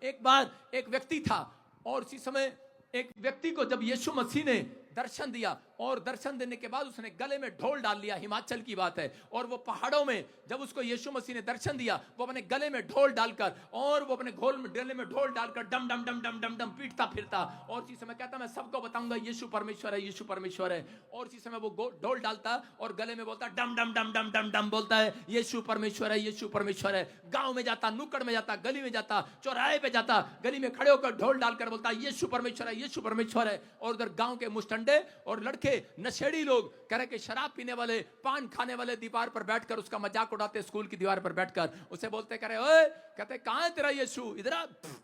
एक बार एक व्यक्ति था और उसी समय एक व्यक्ति को जब यीशु मसीह ने दर्शन दिया और दर्शन देने के बाद उसने गले में ढोल डाल लिया। हिमाचल की बात है, और वो पहाड़ों में जब उसको यीशु मसीह ने दर्शन दिया, वो अपने गले में ढोल डालकर और वो अपने गले में ढोल डालकर डम डम डम डम डम डम पीटता फिरता, और इसी समय कहता मैं सबको बताऊंगा यीशु परमेश्वर है, यीशु परमेश्वर है। और इसी समय वो ढोल डालता और गले में बोलता डम डम डम डम डम डम, बोलता है यीशु परमेश्वर है, यीशु परमेश्वर है। गांव में जाता, नुक्कड़ में जाता, गली में जाता, चौराहे पे जाता, गली में खड़े होकर ढोल डालकर बोलता यीशु परमेश्वर है, यीशु परमेश्वर है। और उधर गांव के मुस्टंडे और लड़के नशेड़ी लोग कह रहे कि शराब पीने वाले, पान खाने वाले दीवार पर बैठकर उसका मजाक उड़ाते, स्कूल की दीवार पर बैठकर उसे बोलते, कह रहे ओए, कहते कहां है तेरा यीशु, इधर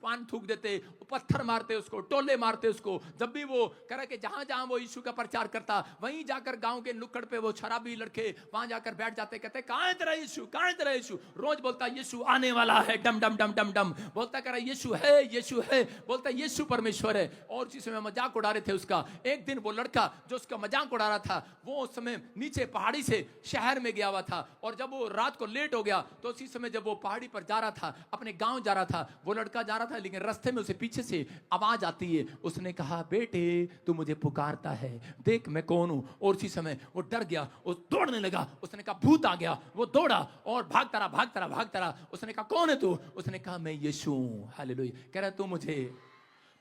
पान थूक देते, पत्थर मारते उसको, टोले मारते उसको। जब भी वो कह रहे कि जहां जहां वो यीशु का प्रचार करता वहीं जाकर गांव के नुक्कड़ पे वो शराबी लड़के वहां जाकर बैठ जाते, कहते कहां है तेरा यीशु, कहां है तेरा यीशु। रोज बोलता यीशु आने वाला है, डम डम डम डम डम, बोलता कह रहा यीशु है, यीशु है, बोलता यीशु परमेश्वर है। और उसी समय मजाक उड़ा रहे थे उसका। एक दिन वो लड़का जो उसका मजाक उड़ा रहा था वो उस समय नीचे पहाड़ी से शहर में गया हुआ था, और जब वो रात को लेट हो गया तो उसी समय जब वो पहाड़ी पर जा रहा था, अपने गांव जा रहा था, वो लड़का जा रहा था, लेकिन रास्ते में उसे पीछे से आवाज आती है। उसने कहा बेटे तू मुझे पुकारता है, देख मैं कौन हूं। और उसी समय वो डर गया, वो दौड़ने लगा। उसने कहा भूत आ गया। वो दौड़ा और भागता रहा, भागता रहा, भागता रहा। उसने कहा कौन है तू। उसने कहा मैं यीशु हूं। हालेलुया। कह रहा तू मुझे,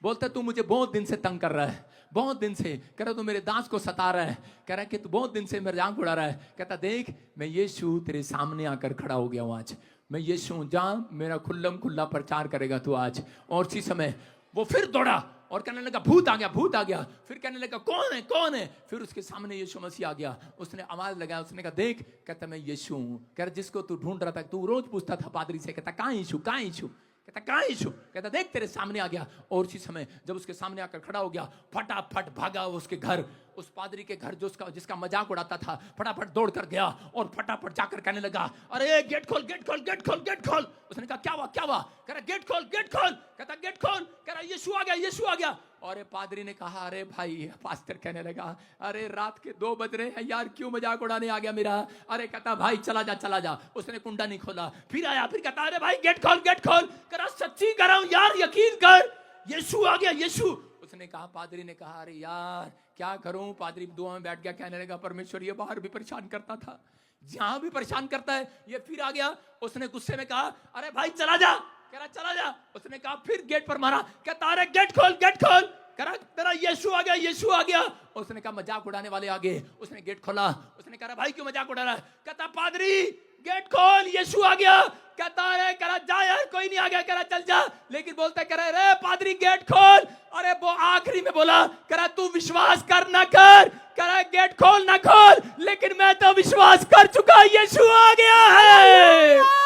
बोलता तू मुझे बहुत दिन से तंग कर रहा है, बहुत दिन से, कह रहा तू मेरे दांत को सता रहा है, कह रहा है कि तू बहुत दिन से मेरे जान उड़ा रहा है। कहता देख मैं यीशु तेरे सामने आकर खड़ा हो गया हूं आज, मैं यीशु हूं, जा मेरा खुल्लम खुल्ला प्रचार करेगा तू आज। और उसी समय वो फिर दौड़ा और कहने लगा भूत आ गया, भूत आ गया। फिर कहने लगा कौन है, कौन है। फिर उसके सामने यीशु मसीह आ गया। उसने आवाज लगाया, उसने कहा देख, कहता मैं यीशु हूं। कह रहा जिसको तू ढूंढ रहा था, तू रोज पूछता था पादरी से, कहता कहां यीशु, कहां यीशु, कहता कहां यीशु। कहता देख तेरे सामने आ गया। और उसी समय जब उसके सामने आकर खड़ा हो गया, फटाफट भागा उसके घर, उस पादरी के घर जो जिसका मजाक उड़ाता था, फटाफट दौड़ कर गया और फटाफट जाकर कहने लगा अरे गेट खोल, गेट खोल, गेट खोल, गेट खोल। उसने कहा क्या हुआ, क्या हुआ। कह रहा गेट खोल, गेट खोल। कहता गेट खोल। कह रहा यीशु आ गया, यीशु आ गया। और पादरी ने कहा अरे भाई, पास्टर कहने लगा अरे रात के 2 बज रहे हैं यार, क्यों मजाक उड़ाने आ गया मेरा। अरे कहता भाई चला जा, चला जा। उसने कुंडा नहीं खोला। फिर आया, फिर कहता अरे भाई गेट खोल, गेट खोल। कह रहा सच्ची कर रहा हूं यार, यकीन कर, यीशु आ गया, यीशु। उसने कहा, पादरी ने कहा अरे यार क्या करूं। पादरी दुआ में बैठ गया, कहने लगा परमेश्वर ये बाहर भी परेशान करता था, जहां भी परेशान करता है, ये फिर आ गया। उसने गुस्से में कहा अरे भाई चला जा। कह रहा चला जा। उसने कहा फिर गेट पर मारा, कहता अरे गेट खोल, गेट खोल। कह रहा तेरा यीशु आ गया, यीशु आ गया। उसने कहा मजाक उड़ाने वाले आ गए। उसने गेट खोला। उसने कहा भाई क्यों मजाक उड़ा रहा है। कहता पादरी गेट खोल, यीशु आ गया। कहता अरे कह रहा जा यार, कोई नहीं आ गया। कह रहा चल जा। लेकिन बोलता कह रहा रे पादरी गेट खोल। अरे वो आखिरी में बोला, कह रहा तू विश्वास कर ना कर, कह रहा गेट खोल ना खोल, लेकिन मैं तो विश्वास कर चुका, यीशु आ गया है।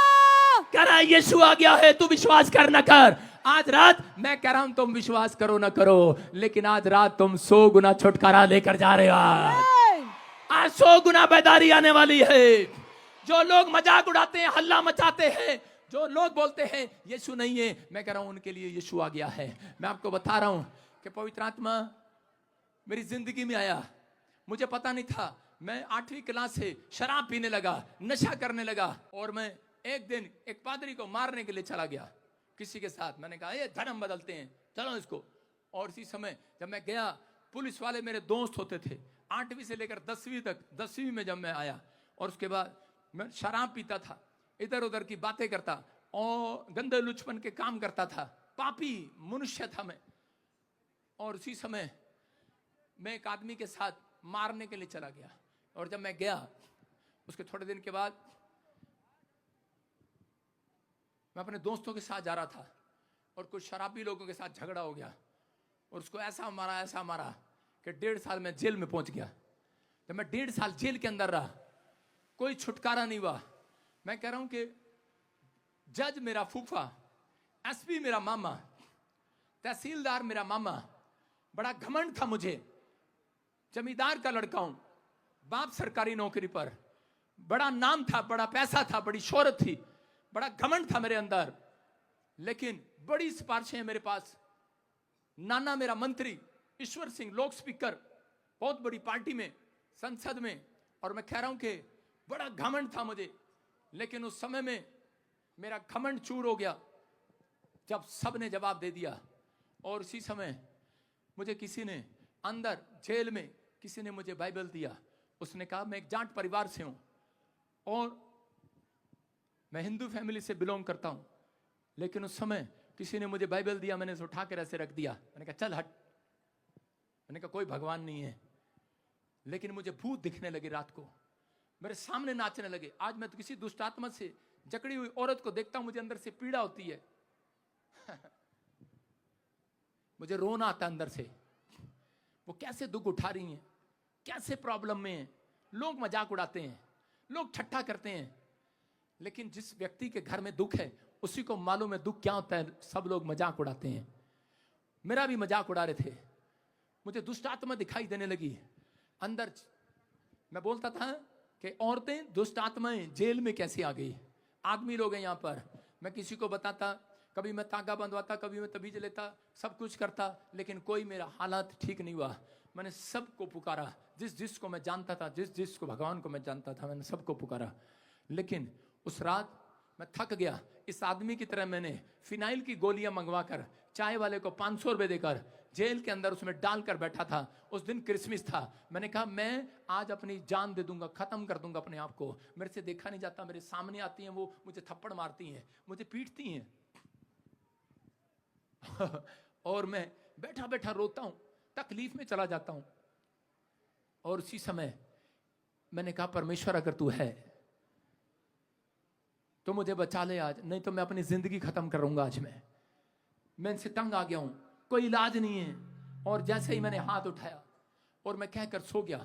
कह रहा यीशु आ गया है, तू विश्वास कर ना कर। आज रात मैं कह रहा हूं तुम विश्वास करो ना करो, लेकिन आज रात तुम 100 गुना छुटकारा लेकर जा रहे हो। आज 100 गुना बेदारी आने वाली है। जो लोग मजाक उड़ाते हैं, हल्ला मचाते हैं, जो लोग बोलते हैं यीशु नहीं है, मैं कह रहा हूं उनके लिए यीशु आ गया है। मैं आपको बता रहा हूं कि पवित्र आत्मा मेरी जिंदगी में आया, मुझे पता नहीं था। मैं 8वीं क्लास से शराब पीने लगा, नशा करने लगा, और मैं एक दिन एक पादरी को मारने के लिए चला गया किसी के साथ। मैंने कहा ये धर्म बदलते हैं, चलो इसको। और इसी समय जब मैं गया, पुलिस वाले मेरे दोस्त होते थे 8वीं से लेकर 10वीं तक। 10वीं में जब मैं आया और उसके बाद मैं शराब पीता था, इधर उधर की बातें करता और गंदे लुचपन के काम करता था, पापी मनुष्य था मैं। और उसी समय मैं एक आदमी के साथ मारने के लिए चला गया। और जब मैं गया उसके थोड़े दिन के बाद मैं अपने दोस्तों के साथ जा रहा था और कुछ शराबी लोगों के साथ झगड़ा हो गया और उसको ऐसा मारा कि 1.5 साल में जेल में पहुंच गया। जब मैं 1.5 साल जेल के अंदर रहा, कोई छुटकारा नहीं हुआ। मैं कह रहा हूं कि जज मेरा फूफा, एसपी मेरा मामा, तहसीलदार मेरा मामा, बड़ा घमंड था मुझे, जमींदार का लड़का हूं, बाप सरकारी नौकरी पर, बड़ा नाम था, बड़ा पैसा था, बड़ी शोहरत थी, बड़ा घमंड था मेरे अंदर। लेकिन बड़ी सिफारिशें हैं मेरे पास। नाना मेरा मंत्री, ईश्वर सिंह लोक स्पीकर, बहुत बड़ी पार्टी में, संसद में। और मैं कह रहा हूं कि बड़ा घमंड था मुझे। लेकिन उस समय में मेरा घमंड चूर हो गया जब सब ने जवाब दे दिया और उसी समय मुझे किसी ने अंदर जेल में किसी ने मुझे बाइबल दिया। उसने कहा मैं एक जाट परिवार से हूं और मैं हिंदू फैमिली से बिलोंग करता हूं, लेकिन उस समय किसी ने मुझे बाइबल दिया, मैंने उसे उठा कर ऐसे रख दिया। मैंने कहा चल हट। मैंने कहा कोई भगवान नहीं है। लेकिन मुझे भूत दिखने लगे, रात को मेरे सामने नाचने लगे। आज मैं तो किसी दुष्ट आत्मा से जकड़ी हुई औरत को देखता हूं, मुझे अंदर से पीड़ा होती है। मुझे रोना आता अंदर से। वो कैसे दुख उठा रही हैं, कैसे प्रॉब्लम में हैं। लोग मजाक उड़ाते हैं, लोग ठट्ठा करते हैं, लेकिन जिस व्यक्ति के घर में दुख है उसी को मालूम है दुख क्या होता है। सब लोग मजाक उड़ाते हैं, मेरा भी मजाक उड़ा रहे थे। मुझे दुष्ट आत्मा दिखाई देने लगी अंदर। मैं बोलता था कि औरतें दुष्ट आत्माएं जेल में कैसे आ गई, आदमी लोग हैं यहाँ पर। मैं किसी को बताता, कभी मैं तागा बंधवाता, कभी मैं तबीज लेता, सब कुछ करता, लेकिन कोई मेरा हालात ठीक नहीं हुआ। मैंने सबको पुकारा, जिस जिसको मैं जानता था, जिस जिसको भगवान को मैं जानता था, मैंने सबको पुकारा। लेकिन उस रात मैं थक गया। इस आदमी की तरह मैंने फिनाइल की गोलियां मंगवा कर चाय वाले को 500 रुपए देकर जेल के अंदर उसमें डालकर बैठा था। उस दिन क्रिसमस था। मैंने कहा मैं आज अपनी जान दे दूंगा, खत्म कर दूंगा अपने आप को। मेरे से देखा नहीं जाता, मेरे सामने आती हैं वो, मुझे थप्पड़ मारती हैं, मुझे पीटती हैं। और मैं बैठा बैठा रोता हूं, तकलीफ में चला जाता हूं। और उसी समय मैंने कहा परमेश्वर अगर तू है तो मुझे बचा ले आज, नहीं तो मैं अपनी जिंदगी खत्म करूंगा। आज मैं इनसे तंग आ गया हूं, कोई इलाज नहीं है। और जैसे ही मैंने हाथ उठाया और मैं कहकर सो गया,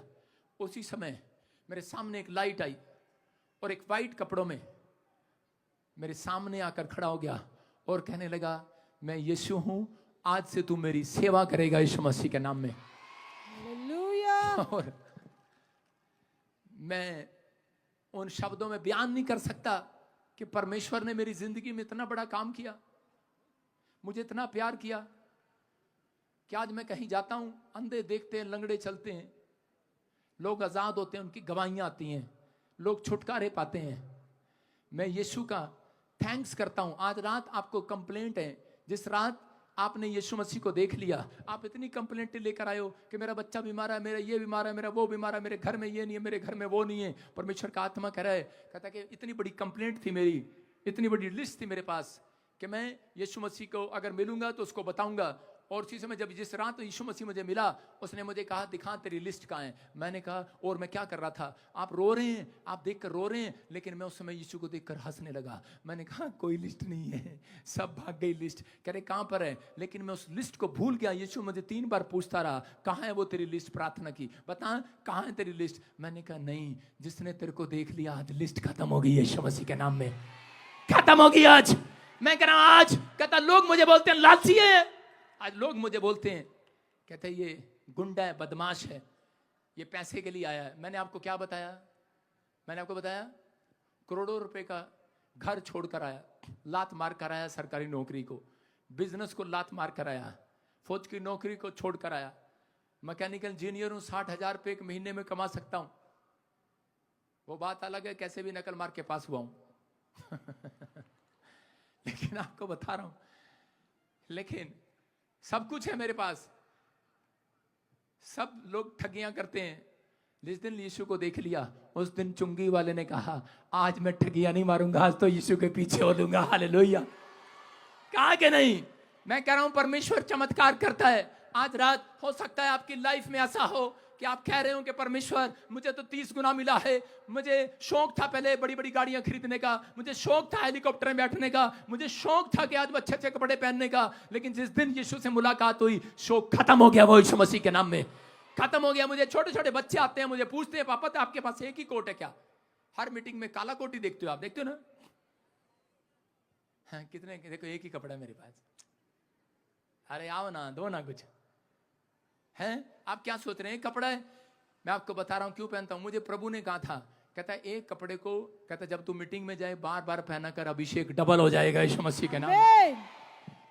उसी समय मेरे सामने एक लाइट आई और एक वाइट कपड़ों में मेरे सामने आकर खड़ा हो गया और कहने लगा मैं यीशु हूं, आज से तू मेरी सेवा करेगा यीशु मसीह के नाम में। हालेलुया। और मैं उन शब्दों में बयान नहीं कर सकता कि परमेश्वर ने मेरी जिंदगी में इतना बड़ा काम किया, मुझे इतना प्यार किया कि आज मैं कहीं जाता हूं, अंधे देखते हैं, लंगड़े चलते हैं, लोग आजाद होते हैं, उनकी गवाहियां आती हैं, लोग छुटकारे पाते हैं। मैं यीशु का थैंक्स करता हूं। आज रात आपको कंप्लेंट है, जिस रात आपने यीशु मसीह को देख लिया, आप इतनी कंप्लेंट लेकर आए हो कि मेरा बच्चा बीमार है, मेरा ये बीमार है, मेरा वो बीमार है, मेरे घर में ये नहीं है, मेरे घर में वो नहीं है। परमेश्वर का आत्मा कह रहा है, कहता है कि इतनी बड़ी कंप्लेंट थी मेरी, इतनी बड़ी लिस्ट थी मेरे पास कि मैं यीशु मसीह को अगर मिलूंगा तो उसको बताऊंगा। और उसी समय जब जिस रात यीशु मसीह मुझे मिला, उसने मुझे कहा दिखा तेरी लिस्ट कहाँ है। मैंने कहा और मैं क्या कर रहा था, आप रो रहे हैं, आप देखकर रो रहे हैं, लेकिन मैं उस समय यीशु को देखकर हंसने लगा। मैंने कहा कोई लिस्ट नहीं है, सब भाग गई लिस्ट। कह रहे कहाँ पर है, लेकिन मैं उस लिस्ट को भूल गया। यीशु मुझे 3 बार पूछता रहा कहाँ है वो तेरी लिस्ट, प्रार्थना की, बता कहाँ है तेरी लिस्ट। मैंने कहा नहीं, जिसने तेरे को देख लिया आज लिस्ट खत्म हो गई यीशु मसीह के नाम में, खत्म हो गई आज। मैं कह रहा हूं आज, कहता लोग मुझे बोलते हैं लालची है, आज लोग मुझे बोलते हैं, कहते ये गुंडा है, बदमाश है, ये पैसे के लिए आया है। मैंने आपको क्या बताया, मैंने आपको बताया करोड़ों रुपए का घर छोड़कर आया, लात मार कर आया, सरकारी नौकरी को, बिजनेस को लात मार कर आया, फौज की नौकरी को छोड़कर आया, मैकेनिकल इंजीनियर हूं, 60,000 रुपये एक महीने में कमा सकता हूं। वो बात अलग है कैसे भी नकल मार के पास हुआ हूं। लेकिन आपको बता रहा हूं, लेकिन सब कुछ है मेरे पास। सब लोग ठगियां करते हैं। जिस दिन यीशु को देख लिया, उस दिन चुंगी वाले ने कहा आज मैं ठगियां नहीं मारूंगा, आज तो यीशु के पीछे हो लूंगा। हालेलुया। कहा कि नहीं, मैं कह रहा हूं परमेश्वर चमत्कार करता है। आज रात हो सकता है आपकी लाइफ में ऐसा हो कि आप कह रहे हो कि परमेश्वर मुझे तो 30 गुना मिला है, मुझे शौक था पहले बड़ी बड़ी गाड़ियां खरीदने का, मुझे शौक था हेलीकॉप्टर में बैठने का, मुझे शौक था कि आज अच्छे अच्छे कपड़े पहनने का, लेकिन जिस दिन यीशु से मुलाकात हुई शौक खत्म हो गया। वो यीशु मसीह के नाम में खत्म हो गया। मुझे छोटे छोटे बच्चे आते हैं, मुझे पूछते हैं पापा तो आपके पास एक ही कोट है क्या? हर मीटिंग में काला कोट ही देखते हो आप, देखते हो ना? हाँ, कितने देखो एक ही कपड़ा है मेरे पास। अरे आओ ना, दो ना कुछ हैं। आप क्या सोच रहे हैं कपड़ा है? मैं आपको बता रहा हूं क्यों पहनता हूं। मुझे प्रभु ने कहा था, कहता है एक कपड़े को, कहता है जब तू मीटिंग में जाए बार बार पहना कर, अभिषेक डबल हो जाएगा यीशु मसीह के नाम।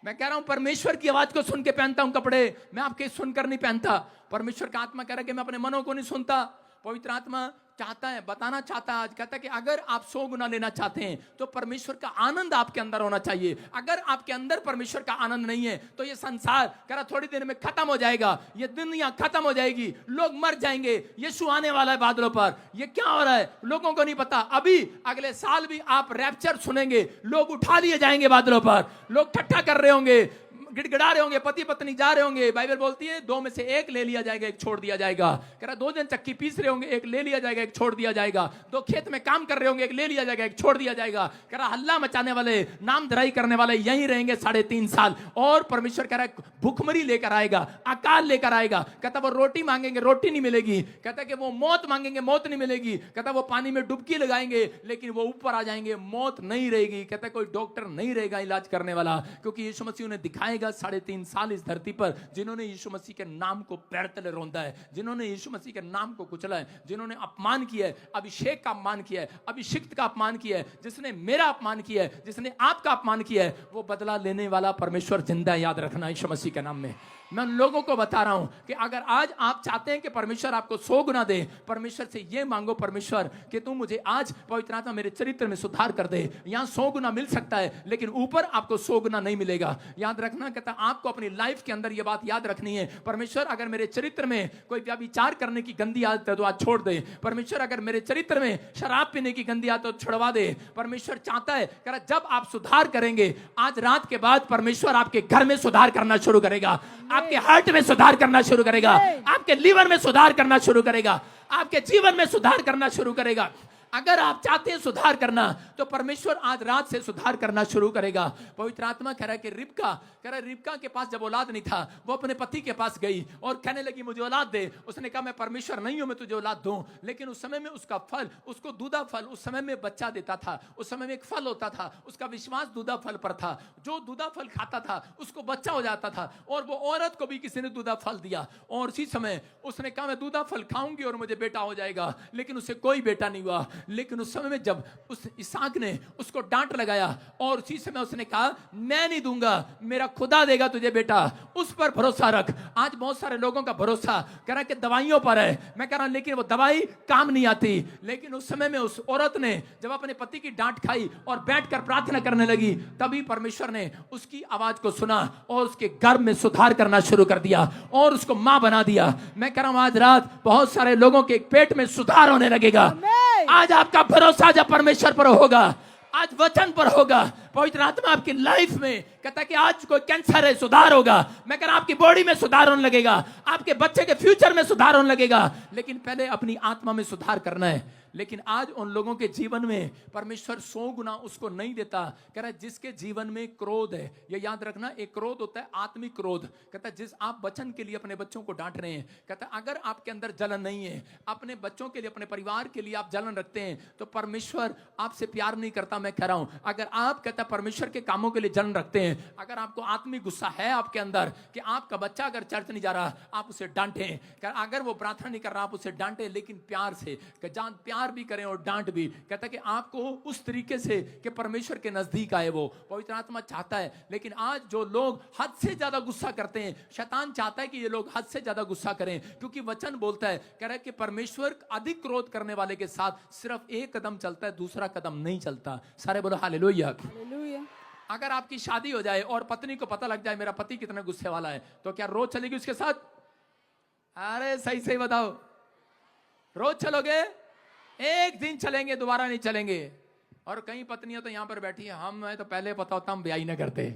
मैं कह रहा हूं परमेश्वर की आवाज को सुन के पहनता हूं कपड़े, मैं आपके सुनकर नहीं पहनता। परमेश्वर का आत्मा कह रहा है कि मैं अपने मनों को नहीं सुनता। पवित्र आत्मा चाहता है, बताना चाहता है आज, कहता है कि अगर आप 100 गुना लेना चाहते हैं तो परमेश्वर का आनंद आपके अंदर होना चाहिए। अगर आपके अंदर परमेश्वर का आनंद नहीं है तो ये संसार कह रहा थोड़ी देर में खत्म हो जाएगा, ये दुनिया खत्म हो जाएगी, लोग मर जाएंगे, यीशु आने वाला है बादलों पर। ये क्या हो रहा है लोगों को नहीं पता। अभी अगले साल भी आप रैप्चर सुनेंगे, लोग उठा लिए जाएंगे बादलों पर, लोग ठट्ठा कर रहे होंगे, गिड़गिड़ा रहे होंगे, पति पत्नी जा रहे होंगे। बाइबल बोलती है 2 में से 1 ले लिया जाएगा, 1 छोड़ दिया जाएगा। कह रहा 2 जन चक्की पीस रहे होंगे, 1 ले लिया जाएगा, 1 छोड़ दिया जाएगा। 2 खेत में काम कर रहे होंगे, 1 ले लिया जाएगा, 1 छोड़ दिया जाएगा। कह रहा हल्ला मचाने वाले, नाम धराई करने वाले यहीं रहेंगे 3.5 साल। और परमेश्वर कह रहा है भूखमरी लेकर आएगा, अकाल लेकर आएगा। कहता वो रोटी मांगेंगे, रोटी नहीं मिलेगी। कहता कि वो मौत मांगेंगे, मौत नहीं मिलेगी। कहता वो पानी में डुबकी लगाएंगे लेकिन वो ऊपर आ जाएंगे, मौत नहीं रहेगी। कहता कोई डॉक्टर नहीं रहेगा इलाज करने वाला, क्योंकि यीशु मसीह उन्हें दिखाएगा 3.5 साल इस धरती पर जिन्होंने यीशु मसीह के नाम को पैर तले रौंदा है, जिन्होंने यीशु मसीह के नाम को कुचला है, जिन्होंने अपमान किया है, अभिषेक का अपमान किया है, अभिषिक्त का अपमान किया है, जिसने मेरा अपमान किया है, जिसने आपका अपमान किया है, वो बदला लेने वाला परमेश्वर जिंदा है। याद रखना यीशु मसीह के नाम में। मैं उन लोगों को बता रहा हूं कि अगर आज आप चाहते हैं कि परमेश्वर आपको 100 गुना दे, परमेश्वर से ये मांगो, परमेश्वर कि तू मुझे आज पवित्र आत्मा मेरे चरित्र में सुधार कर दे। यहां 100 गुना मिल सकता है लेकिन ऊपर आपको 100 गुना नहीं मिलेगा। याद रखना, कहता आपको अपनी लाइफ के अंदर ये बात याद रखनी है। परमेश्वर अगर मेरे चरित्र में कोई व्यभिचार करने की गंदी आदत है तो आज छोड़ दे। परमेश्वर अगर मेरे चरित्र में शराब पीने की गंदी आदत है तो छुड़वा दे। परमेश्वर चाहता है कि जब आप सुधार करेंगे, आज रात के बाद परमेश्वर आपके घर में सुधार करना शुरू करेगा, आपके हार्ट में सुधार करना शुरू करेगा, आपके लीवर में सुधार करना शुरू करेगा, आपके जीवन में सुधार करना शुरू करेगा। अगर आप चाहते हैं सुधार करना तो परमेश्वर आज रात से सुधार करना शुरू करेगा। पवित्र आत्मा कह रहा है कि रिबका के पास जब औलाद नहीं था, वो अपने पति के पास गई और कहने लगी मुझे औलाद दे। उसने कहा मैं परमेश्वर नहीं हूं, मैं तुझे औलाद दूं। लेकिन उस समय में उसका फल, उसको दूधा फल उस समय में बच्चा देता था। उस समय में एक फल होता था, उसका विश्वास दूधा फल पर था। जो दूधा फल खाता था उसको बच्चा हो जाता था। और वो औरत को भी किसी ने दूधा फल दिया और उसी समय उसने कहा मैं दूधा फल खाऊंगी और मुझे बेटा हो जाएगा। लेकिन उसे कोई बेटा नहीं हुआ। लेकिन उस समय में जब उस इसहाक ने उसको डांट लगाया और उसी समय उसने कहा मैं नहीं दूंगा, मेरा खुदा देगा तुझे बेटा, उस पर भरोसा रख। आज बहुत सारे लोगों का भरोसा कह रहा है कि दवाइयों पर है। मैं कह रहा हूं लेकिन वो दवाई काम नहीं आती। लेकिन उस समय में उस औरत ने जब अपने पति की डांट खाई और बैठकर प्रार्थना करने लगी, तभी परमेश्वर ने उसकी आवाज को सुना और उसके गर्भ में सुधार करना शुरू कर दिया और उसको मां बना दिया। मैं कह रहा हूं आज रात बहुत सारे लोगों के पेट में सुधार होने लगेगा। आज आपका भरोसा जब परमेश्वर पर होगा, आज वचन पर होगा, पवित्र आत्मा आपकी लाइफ में कहता है कि आज कोई कैंसर है सुधार होगा। मैं कह रहा आपकी बॉडी में सुधार होने लगेगा, आपके बच्चे के फ्यूचर में सुधार होने लगेगा। लेकिन पहले अपनी आत्मा में सुधार करना है। लेकिन आज उन लोगों के जीवन में परमेश्वर 100 गुना उसको नहीं देता। कह रहा है जिसके जीवन में क्रोध है, ये याद रखना, एक क्रोध होता है आत्मिक क्रोध। कहता है जिस आप वचन के लिए अपने बच्चों को डांट रहे हैं, कहता है अगर आपके अंदर जलन नहीं है, अपने बच्चों के लिए, अपने परिवार के लिए आप जलन रखते हैं, तो परमेश्वर आपसे प्यार नहीं करता। मैं कह रहा हूं अगर आप कहता है परमेश्वर के कामों के लिए जलन रखते हैं, अगर आपको आत्मिक गुस्सा है आपके अंदर कि आपका बच्चा अगर चर्च नहीं जा रहा, आप उसे डांटें। अगर वो प्रार्थना नहीं कर रहा, आप उसे डांटें, लेकिन प्यार से, प्यार भी करें और डांट भी। कहता है कि आपको उस तरीके से कि परमेश्वर के नजदीक आए, वो पवित्र आत्मा चाहता है। लेकिन आज जो लोग हद से ज्यादा गुस्सा करते हैं, शैतान चाहता है कि ये लोग हद से ज्यादा गुस्सा करें, क्योंकि वचन बोलता है, कह रहा है कि परमेश्वर अधिक क्रोध करने वाले के साथ सिर्फ एक कदम चलता है, दूसरा कदम नहीं चलता। सारे बोलो हालेलुया। अगर आपकी शादी हो जाए और पत्नी को पता लग जाए मेरा पति कितना गुस्से वाला है, तो क्या रोज चलेगी उसके साथ? अरे सही सही बताओ, रोज चलोगे? एक दिन चलेंगे, दोबारा नहीं चलेंगे। और कई पत्नियां तो यहां पर बैठी है, हम तो पहले पता होता हम ब्याह ही न करते।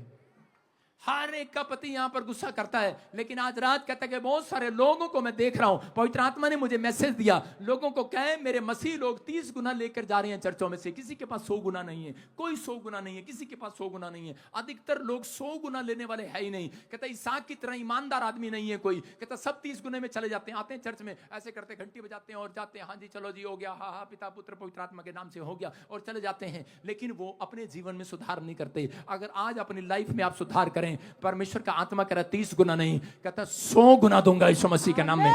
हर एक का पति यहां पर गुस्सा करता है। लेकिन आज रात कहता है कि बहुत सारे लोगों को मैं देख रहा हूं, पवित्र आत्मा ने मुझे मैसेज दिया, लोगों को कहे मेरे मसीह लोग 30 गुना लेकर जा रहे हैं चर्चों में से, किसी के पास 100 गुना नहीं है, कोई 100 गुना नहीं है, किसी के पास 100 गुना नहीं है। अधिकतर लोग 100 गुना लेने वाले है ही नहीं। कहता इसहाक की तरह ईमानदार आदमी नहीं है कोई। कहता सब 30 गुने में चले जाते हैं, आते हैं चर्च में, ऐसे करते घंटी बजाते हैं और जाते हैं, हाँ जी चलो जी हो गया, हाँ हाँ पिता पुत्र पवित्र आत्मा के नाम से हो गया, और चले जाते हैं। लेकिन वो अपने जीवन में सुधार नहीं करते। अगर आज अपनी लाइफ में आप सुधार करें, परमेश्वर आत्मा कह रहा 30 गुना नहीं, कहता 100 गुना दूंगा यीशु मसीह के नाम में।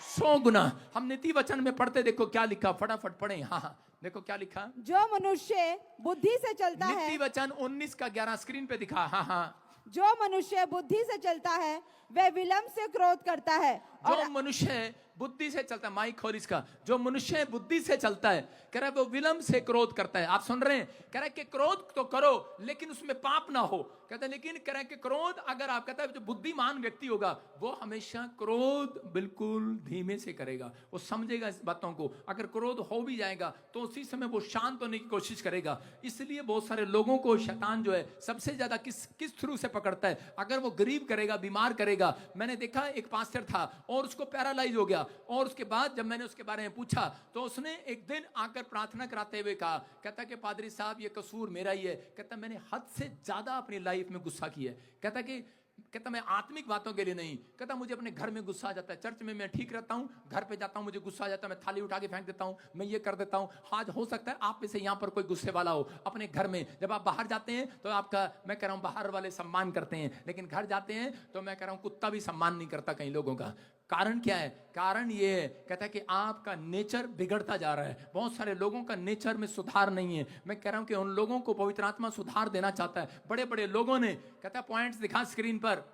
100 गुना। हम नीति वचन में पढ़ते, देखो क्या लिखा, फटाफट पढ़े। हाँ हाँ देखो क्या लिखा, जो मनुष्य बुद्धि से चलता है, नीति वचन 19 का 11 स्क्रीन पे दिखा। हाँ हाँ, जो मनुष्य बुद्धि से चलता है वह विलंब से क्रोध करता है, जो मनुष्य बुद्धि से चलता है, माइक खोल इसका, जो मनुष्य बुद्धि से चलता है, कह रहा है वो विलंब से क्रोध करता है। आप सुन रहे हैं, कह रहा है कि क्रोध तो करो लेकिन उसमें पाप ना हो। कहता है लेकिन कह रहा है कि क्रोध अगर आप, कहता है जो बुद्धिमान व्यक्ति होगा वो हमेशा क्रोध बिल्कुल धीमे से करेगा, वो समझेगा इस बातों को। अगर क्रोध हो भी जाएगा तो उसी समय वो शांत होने की कोशिश करेगा। इसलिए बहुत सारे लोगों को शैतान जो है सबसे ज्यादा किस थ्रू से पकड़ता है, अगर वो गरीब करेगा, बीमार करेगा। मैंने देखा एक पास्टर था और उसको पैरालाइज हो गया, और उसके बाद जब मैंने उसके बारे में पूछा तो उसने एक दिन आकर प्रार्थना कराते हुए कहा, कहता कि पादरी साहब ये कसूर मेरा ही है। कहता मैंने हद से ज्यादा अपनी लाइफ में गुस्सा किया है। कहता मैं आत्मिक बातों के लिए नहीं, कहता मुझे अपने घर में गुस्सा आ जाता है। चर्च में मैं ठीक रहता हूं, घर पे जाता हूं मुझे गुस्सा आ जाता है, मैं थाली उठा के फेंक देता हूं, मैं ये कर देता हूं। आज हो सकता है आप में से यहां पर कोई गुस्से वाला हो अपने घर में। जब आप बाहर जाते हैं तो आपका, मैं कह रहा हूं बाहर वाले सम्मान करते हैं, लेकिन घर जाते हैं तो मैं कह रहा हूं कुत्ता भी सम्मान नहीं करता कई लोगों का। कारण क्या है? कारण ये है, कहता है कि आपका नेचर बिगड़ता जा रहा है। बहुत सारे लोगों का नेचर में सुधार नहीं है। मैं कह रहा हूं कि उन लोगों को पवित्र आत्मा सुधार देना चाहता है। बड़े बड़े लोगों ने, कहता है पॉइंट्स दिखा स्क्रीन पर,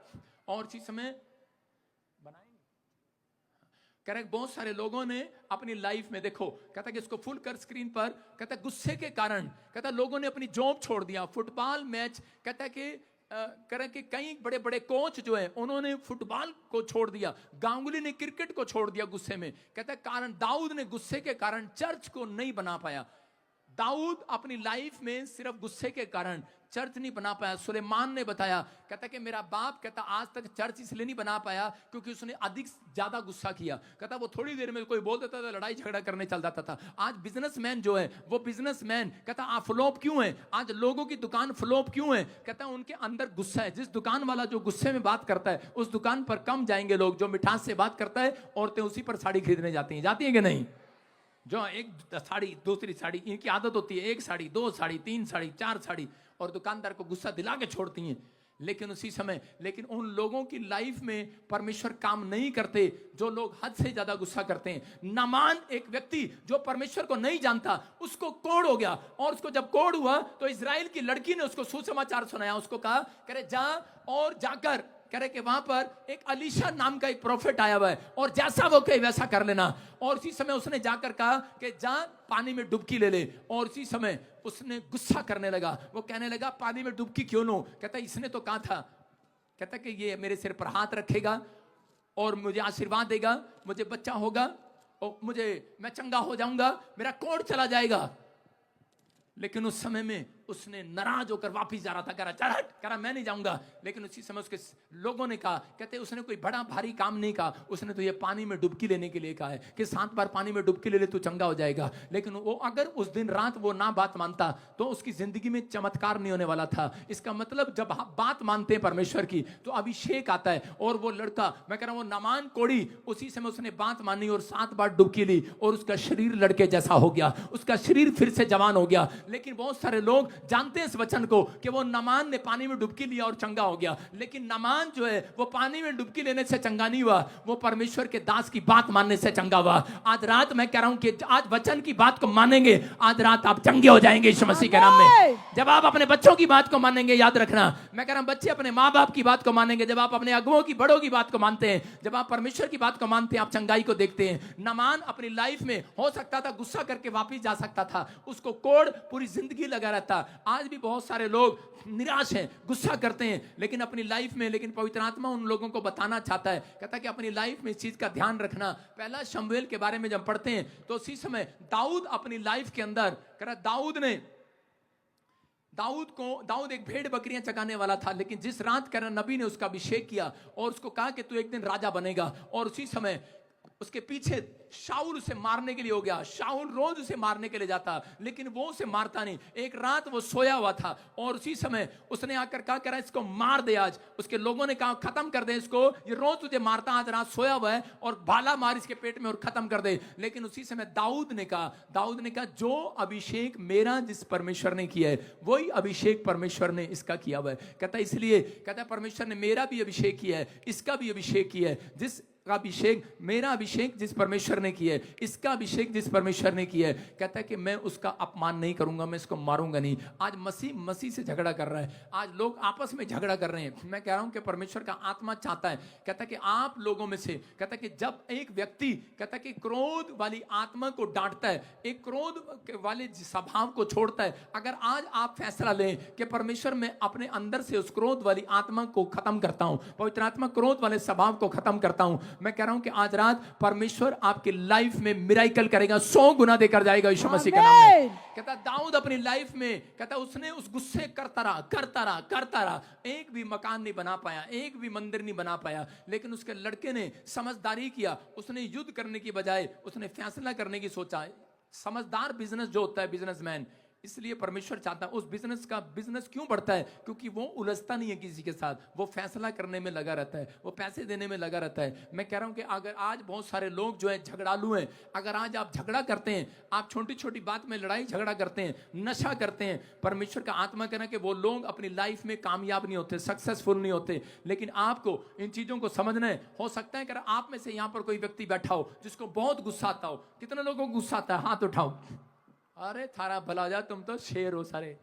और इसी समय बनाएंगे, कह रहे बहुत सारे लोगों ने अपनी लाइफ में, देखो कहता कि इसको फुल कर स्क्रीन पर, कहता गुस्से के कारण, कहता लोगों ने अपनी जॉब छोड़ दिया, फुटबॉल मैच, कहता कि करें कि कई बड़े बड़े कोच जो है उन्होंने फुटबॉल को छोड़ दिया, गांगुली ने क्रिकेट को छोड़ दिया गुस्से में। कहता है कारण दाऊद ने गुस्से के कारण चर्च को नहीं बना पाया। दाऊद अपनी लाइफ में सिर्फ गुस्से के कारण चर्च नहीं बना पाया। सुलेमान ने बताया, कहता कि मेरा बाप, कहता आज तक चर्च इसलिए नहीं बना पाया क्योंकि उसने अधिक ज्यादा गुस्सा किया। कहता वो थोड़ी देर में कोई बोल देता था लड़ाई झगड़ा करने चल जाता था। आज बिजनेसमैन जो है वो बिजनेसमैन, कहता आप फ्लॉप क्यों है? आज लोगों की दुकान फ्लॉप क्यों है? कहता उनके अंदर गुस्सा है। जिस दुकान वाला जो गुस्से में बात करता है उस दुकान पर कम जाएंगे लोग। जो मिठास से बात करता है, औरतें उसी पर साड़ी खरीदने जाती हैं कि नहीं? जो एक साड़ी दूसरी साड़ी, इनकी आदत होती है, एक साड़ी, दो साड़ी, तीन साड़ी, चार साड़ी, और दुकानदार को गुस्सा दिला के छोड़ती हैं। लेकिन उसी समय, लेकिन उन लोगों की लाइफ में परमेश्वर काम नहीं करते जो लोग हद से ज्यादा गुस्सा करते हैं। नामान एक व्यक्ति जो परमेश्वर को नहीं जानता, उसको कोढ़ हो गया, और उसको जब कोढ़ हुआ तो इजराइल की लड़की ने उसको सुसमाचार सुनाया। उसको कहा, करे जा और जाकर, कह रहे कि वहां पर एक अलीशा नाम का एक प्रोफेट आया हुआ है, और जैसा वो कहे वैसा कर लेना। और उसी समय उसने जाकर कहा कि जा पानी में डुबकी ले ले। और उसी समय उसने गुस्सा करने लगा। वो कहने लगा पानी में डुबकी क्यों लो? कहता इसने तो कहा था, कहता कि ये मेरे सिर पर हाथ रखेगा और मुझे आशीर्वाद देगा, मुझे बच्चा होगा और मैं चंगा हो जाऊंगा, मेरा कोढ़ चला जाएगा। लेकिन उस समय में उसने नाराज होकर वापस जा रहा था, कह रहा मैं नहीं जाऊंगा। लेकिन उसी समय उसके लोगों ने कहा, कहते उसने कोई बड़ा भारी काम नहीं कहा, उसने तो ये पानी में डुबकी लेने के लिए कहा है कि 7 बार पानी में डुबकी ले ले, तू चंगा हो जाएगा। लेकिन वो अगर उस दिन रात वो ना बात मानता तो उसकी जिंदगी में चमत्कार नहीं होने वाला था। इसका मतलब जब बात मानते हैं परमेश्वर की तो अभिषेक आता है। और वो लड़का, मैं कह रहा हूं वो नामान कोढ़ी, उसी समय उसने बात मानी और 7 बार डुबकी ली और उसका शरीर लड़के जैसा हो गया, उसका शरीर फिर से जवान हो गया। लेकिन बहुत सारे लोग जानते हैं इस वचन को कि वो नामान ने पानी में डुबकी लिया और चंगा हो गया। लेकिन नामान जो है वो पानी में डुबकी लेने से चंगा नहीं हुआ, वो परमेश्वर के दास की बात मानने से चंगा हुआ। आज रात मैं कह रहा हूं कि आज वचन की बात को मानेंगे, आज रात आप चंगे हो जाएंगे यीशु मसीह के नाम में। जब आप अपने बच्चों की बात को मानेंगे, याद रखना, मैं कह रहा हूं बच्चे अपने माँ बाप की बात को मानेंगे, जब आप अपने अगुओं की, बड़ों की बात को मानते हैं, जब आप परमेश्वर की बात को मानते हैं, आप चंगाई को देखते हैं। नामान अपनी लाइफ में हो सकता था गुस्सा करके वापिस जा सकता था, उसको कोढ़ पूरी जिंदगी लगा रहता। आज भी बहुत सारे लोग निराश हैं, गुस्सा करते हैं, लेकिन अपनी लाइफ में, लेकिन पवित्र आत्मा उन लोगों को बताना चाहता है, कहता है कि अपनी लाइफ में इस चीज का ध्यान रखना। पहला शमूएल के बारे में जब पढ़ते हैं तो उसी समय दाऊद अपनी लाइफ के अंदर, कह रहा दाऊद एक भेड़ बकरियां चगाने वाला था, लेकिन जिस रात कह रहा नबी ने उसका अभिषेक किया और उसको कहा कि तू एक दिन राजा बनेगा, और उसी समय उसके पीछे शाऊल उसे मारने के लिए हो गया। शाऊल रोज उसे मारने के लिए जाता, लेकिन वो उसे मारता नहीं। एक रात वो सोया हुआ था और उसी समय उसने आकर कहा, कह रहा इसको मार दे आज। उसके लोगों ने कहा खत्म कर दे इसको, ये रोज तुझे मारता, आज रात सोया हुआ है और भाला मार इसके पेट में और खत्म कर दे। लेकिन उसी समय दाऊद ने कहा जो अभिषेक मेरा जिस परमेश्वर ने किया है वही अभिषेक परमेश्वर ने इसका किया हुआ है। कहता इसलिए, कहता परमेश्वर ने मेरा भी अभिषेक किया है, इसका भी अभिषेक किया है। जिस का अभिषेक, मेरा अभिषेक जिस परमेश्वर ने किया है, इसका अभिषेक जिस परमेश्वर ने किया है, कहता है कि मैं उसका अपमान नहीं करूंगा, मैं इसको मारूंगा नहीं। आज मसीह से झगड़ा कर रहा है, आज लोग आपस में झगड़ा कर रहे हैं। मैं कह रहा हूं कि परमेश्वर का आत्मा चाहता है, कहता है कि आप लोगों में से, कहता है कि जब एक व्यक्ति, कहता है कि क्रोध वाली आत्मा को डांटता है, एक क्रोध वाले स्वभाव को छोड़ता है, अगर आज आप फैसला लें कि परमेश्वर मैं अपने अंदर से उस क्रोध वाली आत्मा को खत्म करता हूं, पवित्र आत्मा क्रोध वाले स्वभाव को खत्म करता हूं, मैं कह रहा हूं कि आज रात परमेश्वर आपकी लाइफ में मिराइकल करेगा, 100 गुना देकर जाएगा यीशु मसीह के नाम में। कहता दाऊद अपनी लाइफ में, कहता उसने उस गुस्से करता रहा, एक भी मकान नहीं बना पाया, एक भी मंदिर नहीं बना पाया, लेकिन उसके लड़के ने समझदारी किया, उसने युद्ध करने की बजाय उसने फैसला करने की सोचा। समझदार बिजनेस जो होता है, बिजनेसमैन, इसलिए परमेश्वर चाहता है उस बिजनेस क्यों बढ़ता है? क्योंकि वो उलझता नहीं है किसी के साथ, वो फैसला करने में लगा रहता है, वो पैसे देने में लगा रहता है। मैं कह रहा हूं कि अगर आज बहुत सारे लोग जो है झगड़ालू हैं, अगर आज आप झगड़ा करते हैं, आप छोटी छोटी बात में लड़ाई झगड़ा करते हैं, नशा करते हैं, परमेश्वर का आत्मा कहना कि वो लोग अपनी लाइफ में कामयाब नहीं होते, सक्सेसफुल नहीं होते। लेकिन आपको इन चीजों को समझना है। हो सकता है कि आप में से यहां पर कोई व्यक्ति बैठा हो जिसको बहुत गुस्सा आता हो। कितने लोगों को गुस्सा आता है? हाथ उठाओ। अरे थारा भला जा, तुम तो शेर हो सारे।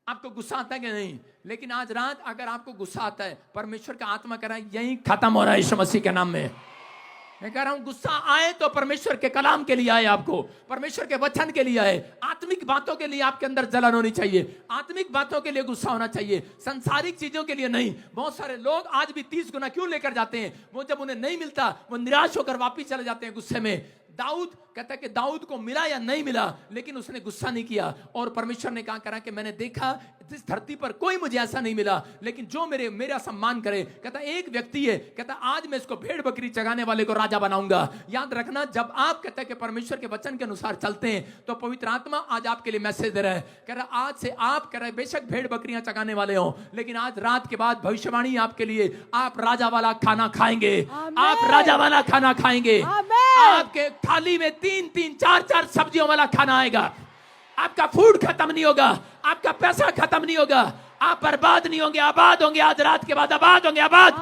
आपको गुस्सा आता है कि नहीं? लेकिन आज रात अगर आपको गुस्सा आता है, परमेश्वर का आत्मा कह रहा है यही खत्म हो रहा है यीशु मसीह के नाम में। मैं कह रहा हूं गुस्सा आए तो परमेश्वर के कलाम के लिए आए, आपको परमेश्वर के वचन के लिए आए, आत्मिक बातों के लिए आपके अंदर जलन होनी चाहिए, आत्मिक बातों के लिए गुस्सा होना चाहिए, संसारिक चीजों के लिए नहीं। बहुत सारे लोग आज भी 30 गुना क्यों लेकर जाते हैं? वो जब उन्हें नहीं मिलता वो निराश होकर वापिस चले जाते हैं गुस्से में। दाऊद कहता है कि दाऊद को मिला या नहीं मिला, लेकिन उसने गुस्सा नहीं किया। और परमेश्वर ने कहा करा कि मैंने देखा इस धरती पर कोई मुझे ऐसा नहीं मिला, लेकिन जो मेरा सम्मान करे। कहता एक व्यक्ति है, कहता आज मैं इसको भेड़ बकरी चगाने वाले को राजा बनाऊंगा। याद रखना, जब आप कहता है कि परमेश्वर के वचन के अनुसार चलते हैं तो पवित्र आत्मा आज आपके लिए मैसेज दे रहा है। कह रहा आज से आप कह रहे बेशक भेड़ बकरियां चगाने वाले हो, लेकिन आज रात के बाद भविष्यवाणी आपके लिए, आप राजा वाला खाना खाएंगे, आप राजा वाला खाना खाएंगे। आपके थाली में 3-3, 4-4 सब्जियों वाला खाना आएगा। आपका फूड खत्म नहीं होगा, आपका पैसा खत्म नहीं होगा, आप बर्बाद नहीं होंगे, आबाद होंगे। आज रात के बाद आबाद होंगे। आबाद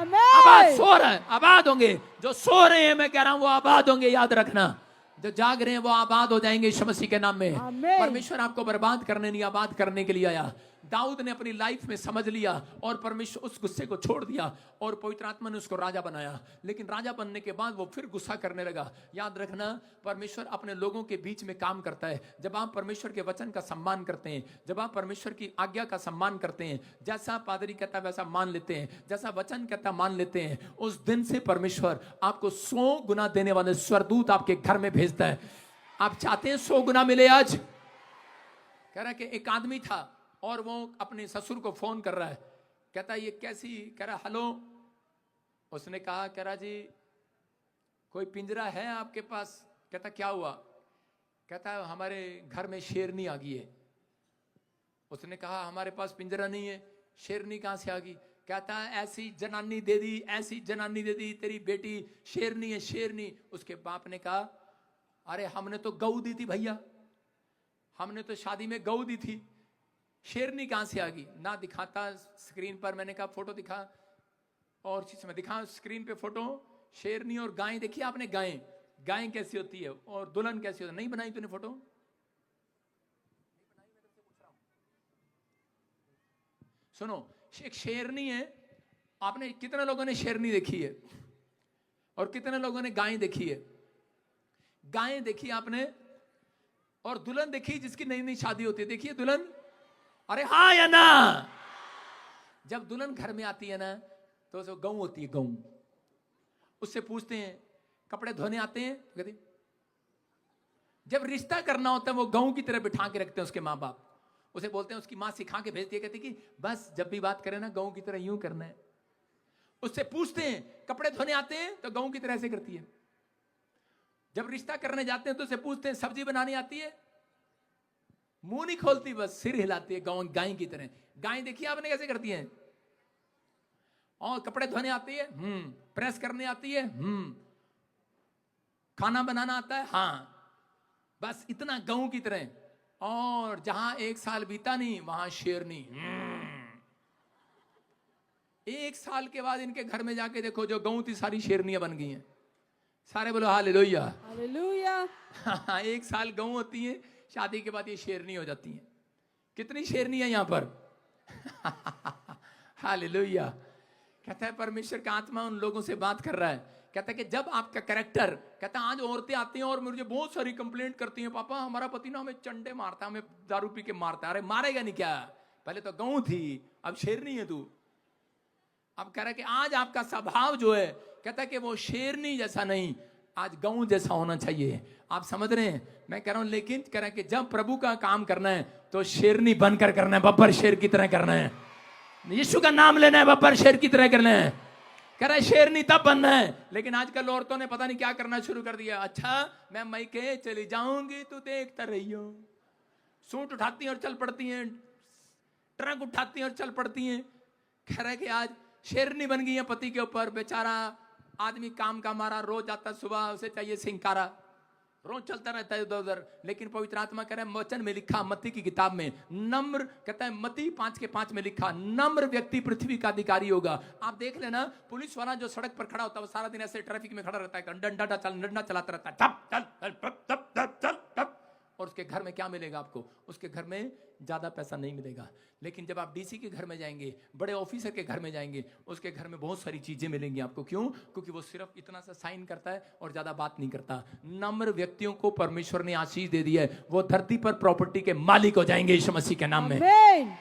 सो रहे हैं, आबाद होंगे। जो सो रहे हैं मैं कह रहा हूं वो आबाद होंगे। याद रखना, जो जाग रहे हैं वो आबाद हो जाएंगे यीशु मसीह के नाम में। परमेश्वर आपको बर्बाद करने नहीं, आबाद करने के लिए आया। दाऊद ने अपनी लाइफ में समझ लिया और परमेश्वर उस गुस्से को छोड़ दिया और पवित्र आत्मा ने उसको राजा बनाया। लेकिन राजा बनने के बाद वो फिर गुस्सा करने लगा। याद रखना, परमेश्वर अपने लोगों के बीच में काम करता है जब आप परमेश्वर के वचन का सम्मान करते हैं, जब आप परमेश्वर की आज्ञा का सम्मान करते हैं। जैसा पादरी कहता वैसा मान लेते हैं, जैसा वचन कहता मान लेते हैं, उस दिन से परमेश्वर आपको 100 गुना देने वाले स्वर्गदूत आपके घर में भेजता है। आप चाहते हैं 100 गुना मिले? आज कह रहा है कि एक आदमी था और वो अपने ससुर को फोन कर रहा है। कहता ये कैसी? कह रहा हेलो। उसने कहा, कह रहा जी कोई पिंजरा है आपके पास? कहता क्या हुआ? कहता हमारे घर में शेरनी आ गई है। उसने कहा हमारे पास पिंजरा नहीं है, शेरनी कहां से आ गई? कहता ऐसी जनानी दे दी, ऐसी जनानी दे दी, तेरी बेटी शेरनी है, शेरनी। उसके बाप ने कहा अरे हमने तो गऊ दी थी भैया, हमने तो शादी में गऊ दी थी, शेरनी कहां से आ गई? ना दिखाता स्क्रीन पर। मैंने कहा फोटो दिखा, और चीज में दिखा स्क्रीन पे फोटो। शेरनी और गाय देखी आपने? गाय कैसी होती है और दुल्हन कैसी होती है? नहीं बनाई तूने फोटो? सुनो, एक शेरनी है। आपने कितने लोगों ने शेरनी देखी है और कितने लोगों ने गाय देखी है? गाय देखी आपने, और दुल्हन देखी जिसकी नई नई शादी होती है? देखिए दुल्हन। अरे हाँ या ना? जब दुल्हन घर में आती है ना तो जो गऊ होती है, गऊ, उससे पूछते हैं कपड़े धोने आते हैं? कहते जब रिश्ता करना होता है वो गऊ की तरह बिठा के रखते हैं उसके माँ बाप। उसे बोलते हैं, उसकी माँ सिखा के भेजती है, कहती कि बस जब भी बात करें ना गऊ की तरह यूं करना है। उससे पूछते हैं कपड़े धोने आते हैं? तो गऊ की तरह ऐसे करती है। जब रिश्ता करने जाते हैं तो उसे पूछते हैं सब्जी बनानी आती है? मुंह नहीं खोलती, बस सिर हिलाती है गाय की तरह। गाय देखिए आपने कैसे करती है? और कपड़े धोने आती है? प्रेस करने आती है? खाना बनाना आता है? हाँ। बस इतना गऊ की तरह। और जहां 1 साल बीता नहीं वहां शेरनी। 1 साल के बाद इनके घर में जाके देखो, जो गऊ थी सारी शेरनियां बन गई हैं। सारे बोलो हालेलुया। हालेलुया। 1 साल गऊ होती हैं, शादी के बाद ये शेरनी हो जाती हैं। कितनी शेरनी है यहाँ पर। हालेलुया। कहता है परमेश्वर का आत्मा उन लोगों से बात कर रहा है। कहता है कि जब आपका कैरेक्टर, कहता है आज औरतें आती हैं और मुझे बहुत सारी कंप्लेंट करती हैं, पापा हमारा पति ना हमें चंडे मारता है, हमें दारू पी के मारता है। अरे मारेगा नहीं क्या, पहले तो गऊ थी, अब शेरनी है तू। अब कह रहा है कि आज आपका स्वभाव जो है, कहता है कि वो शेरनी जैसा नहीं, आज गऊ जैसा होना चाहिए। आप समझ रहे हैं मैं कह रहा हूं। लेकिन कह रहा है कि जब प्रभु का काम करना है तो शेरनी बनकर करना है, बब्बर शेर की तरह करना है। यीशु का नाम लेना है, बब्बर शेर की तरह करना है। कह रहा है शेरनी तब बनना है। लेकिन आजकल औरतों ने पता नहीं क्या करना शुरू कर दिया। अच्छा मैं मैके चली जाऊंगी तो देखता रहियो। सूट उठाती हैं और चल पड़ती हैं, ट्रक उठाती हैं और चल पड़ती हैं। कह रहा है कि आज शेरनी बन गई है पति के ऊपर। बेचारा आदमी काम का मारा, रोज आता सुबह, उसे चाहिए सिंकारा, रोज चलता रहता है इधर उधर। लेकिन पवित्र आत्मा कह रहा है वचन में लिखा, मत्ती की किताब में, नम्र, कहता है मत्ती 5:5 में लिखा, नम्र व्यक्ति पृथ्वी का अधिकारी होगा। आप देख लेना, पुलिस वाला जो सड़क पर खड़ा होता है वो सारा दिन ऐसे ट्रैफिक में खड़ा रहता है, डंडा चलाता रहता है, टप चल चल टप। और उसके घर में क्या मिलेगा आपको? उसके घर में ज्यादा पैसा नहीं मिलेगा। लेकिन जब आप डीसी के घर में जाएंगे, बड़े ऑफिसर के घर में जाएंगे, उसके घर में बहुत सारी चीजें मिलेंगी आपको। क्यों? क्योंकि वो सिर्फ इतना सा साइन करता है और ज्यादा बात नहीं करता। नम्र व्यक्तियों को परमेश्वर ने आशीष दे दी है, वो धरती पर प्रॉपर्टी के मालिक हो जाएंगे यीशु मसीह के नाम में।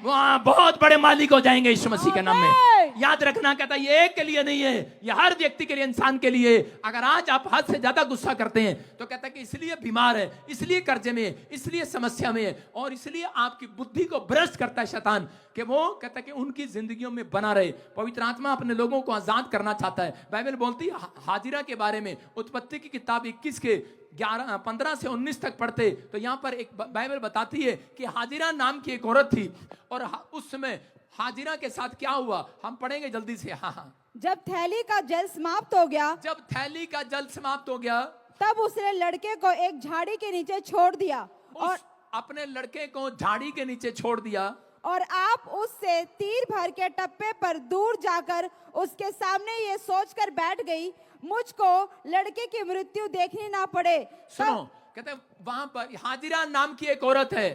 वहां बहुत बड़े मालिक हो जाएंगे यीशु मसीह के नाम में। याद रखना, कहता है ये एक के लिए नहीं है, ये हर व्यक्ति के लिए, इंसान के लिए। अगर आज आप हद से ज्यादा गुस्सा करते हैं तो कहता है कि इसलिए बीमार है, इसलिए कर्जे में है, इसलिए समस्या में है, और इसलिए आपकी बुद्धि को भ्रष्ट करता है शैतान, कि वो कहता है कि उनकी जिंदगियों में बना रहे। पवित्र आत्मा अपने लोगों को आजाद करना चाहता है। बाइबल बोलती है हाजिरा के बारे में, उत्पत्ति की किताब 21 के 15 से 19 तक पढ़ते तो यहां पर एक बाइबल बताती है कि हाजिरा नाम की एक औरत थी, और उस समय हाजिरा के साथ क्या हुआ हम पढ़ेंगे जल्दी से। हाँ, जब थैली का जल समाप्त हो गया, जब थैली का जल समाप्त हो गया, तब उसने लड़के को एक झाड़ी के नीचे छोड़ दिया, और अपने लड़के को झाड़ी के नीचे छोड़ दिया, और आप उससे तीर भर के टप्पे पर दूर जाकर उसके सामने ये सोचकर बैठ गई, मुझको लड़के की मृत्यु देखनी ना पड़े। सुनो, कहते हैं वहां पर हाजिरा नाम की एक औरत है,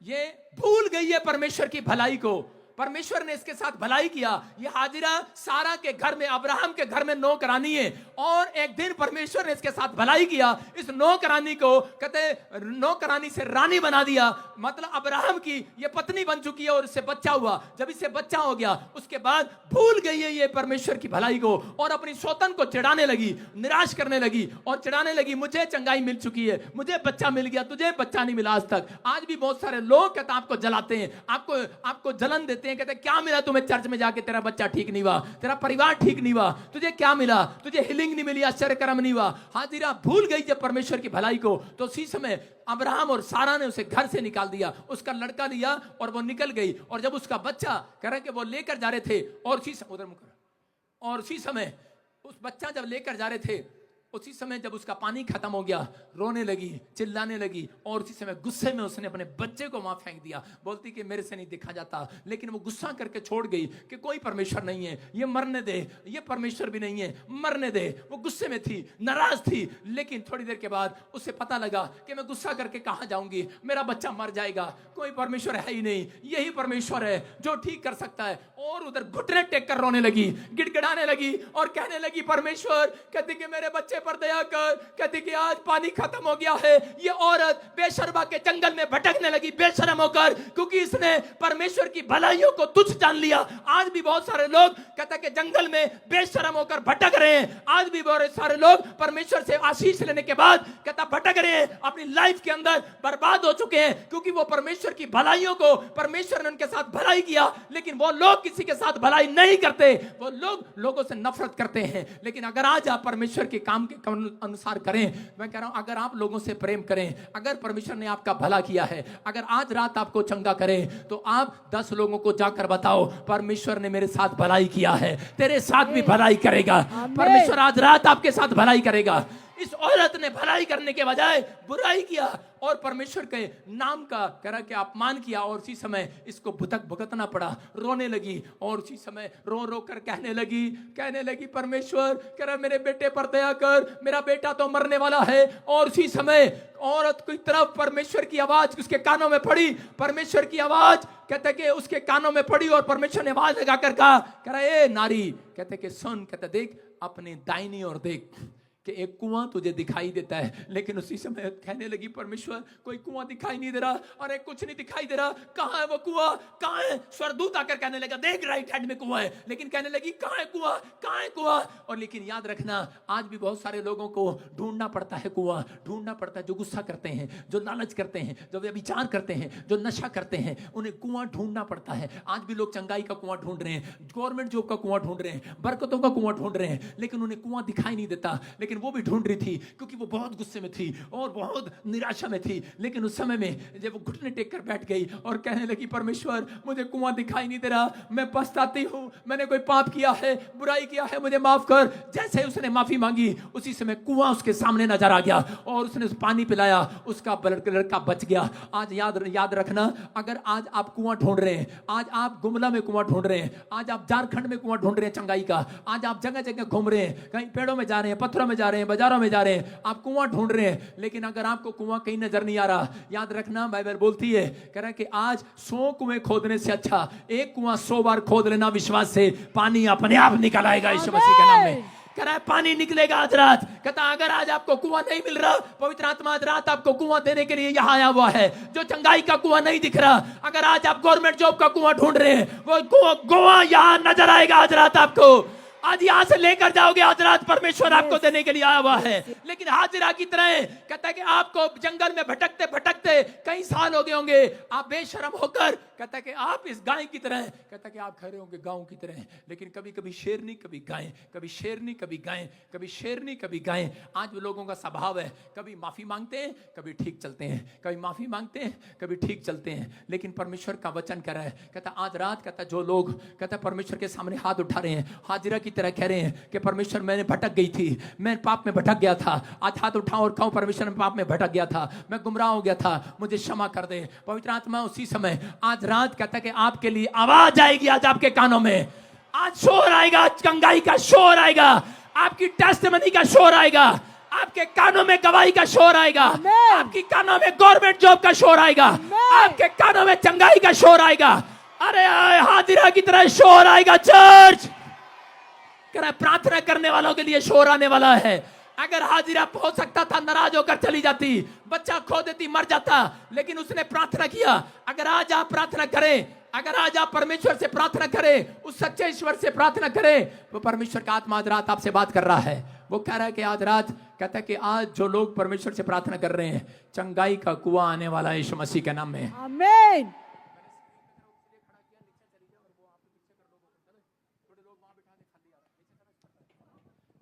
ये भूल गई है परमेश्वर की भलाई को। परमेश्वर ने इसके साथ भलाई किया। ये हाजिरा सारा के घर में, अब्राहम के घर में नौकरानी है, और एक दिन परमेश्वर ने इसके साथ भलाई किया। इस नौकरानी को कहते नौकरानी से रानी बना दिया, मतलब अब्राहम की ये पत्नी बन चुकी है, और इससे बच्चा हुआ। जब इससे बच्चा हो गया उसके बाद भूल गई है ये परमेश्वर की भलाई को, और अपनी सौतन को चिढ़ाने लगी, निराश करने लगी, और चिढ़ाने लगी मुझे चंगाई मिल चुकी है, मुझे बच्चा मिल गया, तुझे बच्चा नहीं मिला आज तक। आज भी बहुत सारे लोग कहते आपको जलाते हैं, आपको जलन देते हैं, कहते क्या मिला तुम्हें चर्च में जाके, तेरा बच्चा ठीक नहीं हुआ, तेरा परिवार ठीक नहीं हुआ, तुझे क्या मिला, तुझे हीलिंग नहीं मिली, आश्चर्य कर्म नहीं हुआ। हाजिरा भूल गई जब परमेश्वर की भलाई को, तो उसी समय अब्राहम और सारा ने उसे घर से निकाल दिया, उसका लड़का लिया और वो निकल गई। और जब उसका बच्चा कह रहे कि वो लेकर जा रहे थे, और उसी समय उस बच्चा जब लेकर जा रहे थे, उसी समय जब उसका पानी खत्म हो गया, रोने लगी, चिल्लाने लगी, और उसी समय गुस्से में उसने अपने बच्चे को वहां फेंक दिया। बोलती कि मेरे से नहीं देखा जाता, लेकिन वो गुस्सा करके छोड़ गई कि कोई परमेश्वर नहीं है, ये मरने दे, ये परमेश्वर भी नहीं है, मरने दे। वो गुस्से में थी, नाराज थी। लेकिन थोड़ी देर के बाद उसे पता लगा कि मैं गुस्सा करके कहां जाऊंगी, मेरा बच्चा मर जाएगा, कोई परमेश्वर है ही नहीं, यही परमेश्वर है जो ठीक कर सकता है। और उधर घुटने टेक कर रोने लगी, गिड़गिड़ाने लगी, और कहने लगी परमेश्वर, कहती कि मेरे बच्चे पर दया कर, कहती कि आज पानी खत्म हो गया है। ये औरत बेशर्मा के जंगल में भटकने लगी, बेशर्म होकर, क्योंकि इसने परमेश्वर की भलाइयों को तुच्छ जान लिया। आज भी बहुत सारे लोग कहते कि जंगल में बेशर्म होकर भटक रहे हैं। आज भी बहुत सारे लोग परमेश्वर से आशीष लेने के बाद कहता भटक रहे हैं, अपनी लाइफ के अंदर बर्बाद हो चुके हैं, क्योंकि वो परमेश्वर की भलाइयों को, परमेश्वर ने उनके साथ भलाई किया, लेकिन वो लोग किसी के साथ भलाई नहीं करते, वो लोग लोगों से नफरत करते हैं। लेकिन अगर आज आप परमेश्वर के काम के अनुसार करें, मैं कह रहा हूं, अगर आप लोगों से प्रेम करें, अगर परमेश्वर ने आपका भला किया है, अगर आज रात आपको चंगा करें, तो आप 10 लोगों को जाकर बताओ परमेश्वर ने मेरे साथ भलाई किया है, तेरे साथ भी भलाई करेगा। परमेश्वर आज रात आपके साथ भलाई करेगा। इस औरत ने भलाई करने के बजाय बुराई किया और परमेश्वर के नाम का करा के अपमान किया, और उसी समय इसको भुगतना पड़ा, रोने लगी और उसी समय रो रो कर कहने लगी परमेश्वर कह रहा मेरे बेटे पर दया कर, मेरा बेटा तो मरने वाला है। और उसी समय औरत की तरफ परमेश्वर की आवाज उसके कानों में पड़ी, परमेश्वर की आवाज कहते कि उसके कानों में पड़ी और परमेश्वर ने आवाज लगाकर कहा, कह रहा ए नारी, कहते कि सुन, कहते देख अपने दाहिनी और देख कि एक कुआं तुझे दिखाई देता है। लेकिन उसी समय कहने लगी परमेश्वर कोई कुआं दिखाई नहीं दे रहा, अरे कुछ नहीं दिखाई दे रहा, कहां है वो कुआं, कहां है? स्वर्गदूत आकर कहने लगा देख राइट हैंड में कुआं है, लेकिन कहने लगी कहां है कुआं, कहां है कुआं? और लेकिन याद रखना आज भी बहुत सारे लोगों को ढूंढना पड़ता है कुआं, ढूंढना पड़ता है। जो गुस्सा करते हैं, जो लालच करते हैं, जो व्यभिचार करते हैं, जो नशा करते हैं, उन्हें कुआं ढूंढना पड़ता है। आज भी लोग चंगाई का कुआं ढूंढ रहे हैं, गवर्नमेंट जॉब का कुआं ढूंढ रहे हैं, बरकतों का कुआं ढूंढ रहे हैं, लेकिन उन्हें कुआं दिखाई नहीं देता। लेकिन वो भी ढूंढ रही थी क्योंकि वो बहुत गुस्से में थी और बहुत निराशा में थी। लेकिन उस समय में जब वो घुटने टेक कर बैठ गई और कहने लगी परमेश्वर मुझे कुआं दिखाई नहीं दे रहा, मैं पछताती हूं, मैंने कोई पाप किया है, बुराई किया है, मुझे माफ कर। जैसे ही उसने माफी मांगी उसी समय कुआं उसके सामने नजर आ गया और उसने उस पानी पिलाया, उसका लड़का बच गया। आज याद रखना, अगर आज आप कुआं ढूंढ रहे हैं, आज आप गुमला में कुआं ढूंढ रहे हैं, आज आप झारखंड में कुआं ढूंढ रहे हैं चंगाई का, आज आप जगह जगह घूम रहे हैं, कहीं पेड़ों में जा रहे हैं, पत्थरों में जा रहे हैं, बाजारों में जा रहे हैं, आप कुआं ढूंढ रहे हैं, लेकिन अगर आपको कुआं कहीं नजर नहीं आ रहा, याद रखना बाइबल बोलती है कह रहा है कि आज 100 कुएं खोदने से अच्छा एक कुआं 100 बार खोद लेना, विश्वास से पानी अपने आप निकल आएगा यीशु मसीह के नाम में। कह रहा है पानी निकलेगा आज रात। कहता अगर आज आपको कुआं नहीं मिल रहा, पवित्र आत्मा आज रात आपको कुआं देने के लिए यहाँ आया हुआ है। जो चंगाई का कुआं नहीं दिख रहा, अगर आज आप गवर्नमेंट जॉब का कुआं ढूंढ रहे हैं, वो कुआं यहाँ नजर आएगा आज रात आपको। आज यहां से लेकर जाओगे, आज रात परमेश्वर आपको देने के लिए आया हुआ है। लेकिन हाजिरा की तरह कहता है कि आपको जंगल में भटकते भटकते कई साल हो गए होंगे, आप बेशर्म होकर कहता है कि आप इस गाय की तरह, कहता है कि आप खड़े होंगे गांव की तरह, लेकिन कभी कभी शेरनी कभी गाय, कभी शेरनी कभी गाय, कभी शेरनी कभी गाय। आज वो लोगों का स्वभाव है, कभी माफी मांगते हैं, कभी ठीक चलते हैं, कभी माफी मांगते हैं, कभी ठीक चलते हैं। लेकिन परमेश्वर का वचन कह रहा है, कहता आज रात कहता जो लोग कहता परमेश्वर के सामने हाथ उठा रहे हैं, हाजिरा की तरह कह रहे हैं कि परमेश्वर मैंने भटक गई थी, मैं पाप में भटक गया था, आज हाथ उठाऊं और कहूं परमेश्वर मैं पाप में भटक गया था, मैं गुमराह हो गया था, मुझे क्षमा कर दे। पवित्र आत्मा उसी समय आज रात कहता है कि आपके लिए आवाज आएगी, आज आपके कानों में आज शोर आएगा, चंगाई का शोर आएगा, आपकी टेस्टिमनी का शोर आएगा, आपके कानों में गवाही का शोर आएगा, आपकी कानों में गवर्नमेंट जॉब का शोर आएगा, आपके कानों में चंगाई का शोर आएगा। अरे हाजिरा की तरह शोर आएगा। चर्च प्रार्थना करने वालों के लिए शोर आने वाला है। अगर हाजिरा हो सकता था नाराज होकर चली जाती, बच्चा खो देती, मर जाता, लेकिन उसने प्रार्थना किया। अगर आज आप प्रार्थना करें, अगर आज आप परमेश्वर से प्रार्थना करें, उस सच्चे ईश्वर से प्रार्थना करें, वो परमेश्वर का आत्मा आज रात आपसे बात कर रहा है। वो कह रहा है कि आज रात कहता है कि आज जो लोग परमेश्वर से प्रार्थना कर रहे हैं, चंगाई का कुआं आने वाला है यीशु मसीह के नाम में। आमीन।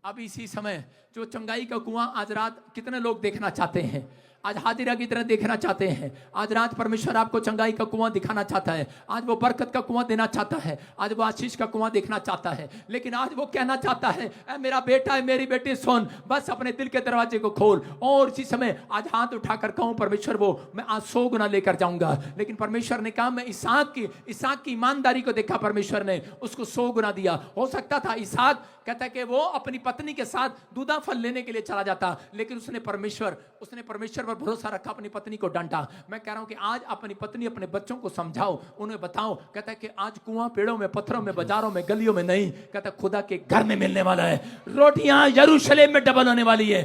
अब इसी समय जो चंगाई का कुआं आज रात कितने लोग देखना चाहते हैं, आज हाजिरा की तरह देखना चाहते हैं। आज रात परमेश्वर आपको चंगाई का कुआं दिखाना चाहता है, आज वो बरकत का कुआं देना चाहता है, आज वो आशीष का कुआं देखना चाहता है। लेकिन आज वो कहना चाहता है ऐ मेरा बेटा है, मेरी बेटी सुन, बस अपने दिल के दरवाजे को खोल। और इसी समय आज हाथ उठाकर कहूं परमेश्वर वो मैं आज 100 गुना लेकर जाऊंगा। लेकिन परमेश्वर ने कहा मैं इसहाक की ईमानदारी को देखा, परमेश्वर ने उसको 100 गुना दिया। हो सकता था इसहाक कहता है कि वो अपनी पत्नी के साथ दूधा फल लेने के लिए चला जाता, लेकिन उसने परमेश्वर पर भरोसा रखा, अपनी पत्नी को डांटा। मैं कह रहा हूं कि आज अपनी पत्नी अपने बच्चों को समझाओ, उन्हें बताओ। कहता है कि आज कुआं पेड़ों में, पत्थरों में, बाजारों में, गलियों में नहीं, कहता खुदा के घर में मिलने वाला है। रोटियां यरूशलेम में डबल होने वाली है।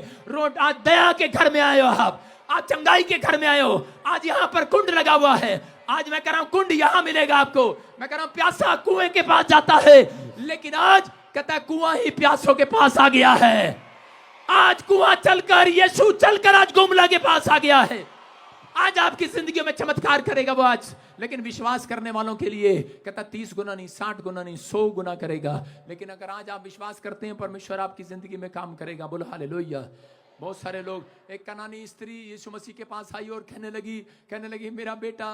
आज दया के घर में आए हो, आप चंगाई के घर में आए हो। आज यहां पर कुंड लगा हुआ है, आज मैं कह रहा हूं कुंड यहां मिलेगा आपको। मैं कह रहा हूं प्यासा कुएं के पास जाता है, लेकिन आज कहता है कुआं ही प्यासों के पास आ गया है। आज कुआं चलकर, यीशु चलकर आज गुमला के पास आ गया है। आज आपकी जिंदगी में चमत्कार करेगा वो आज। लेकिन विश्वास करने वालों के लिए कहता 30 गुना नहीं, 60 गुना नहीं, 100 गुना करेगा। लेकिन अगर आज आप विश्वास करते हैं, परमेश्वर आपकी जिंदगी में काम करेगा। बोलो हालेलुया। बहुत सारे लोग, एक कनानी स्त्री यीशु मसीह के पास आई और कहने लगी मेरा बेटा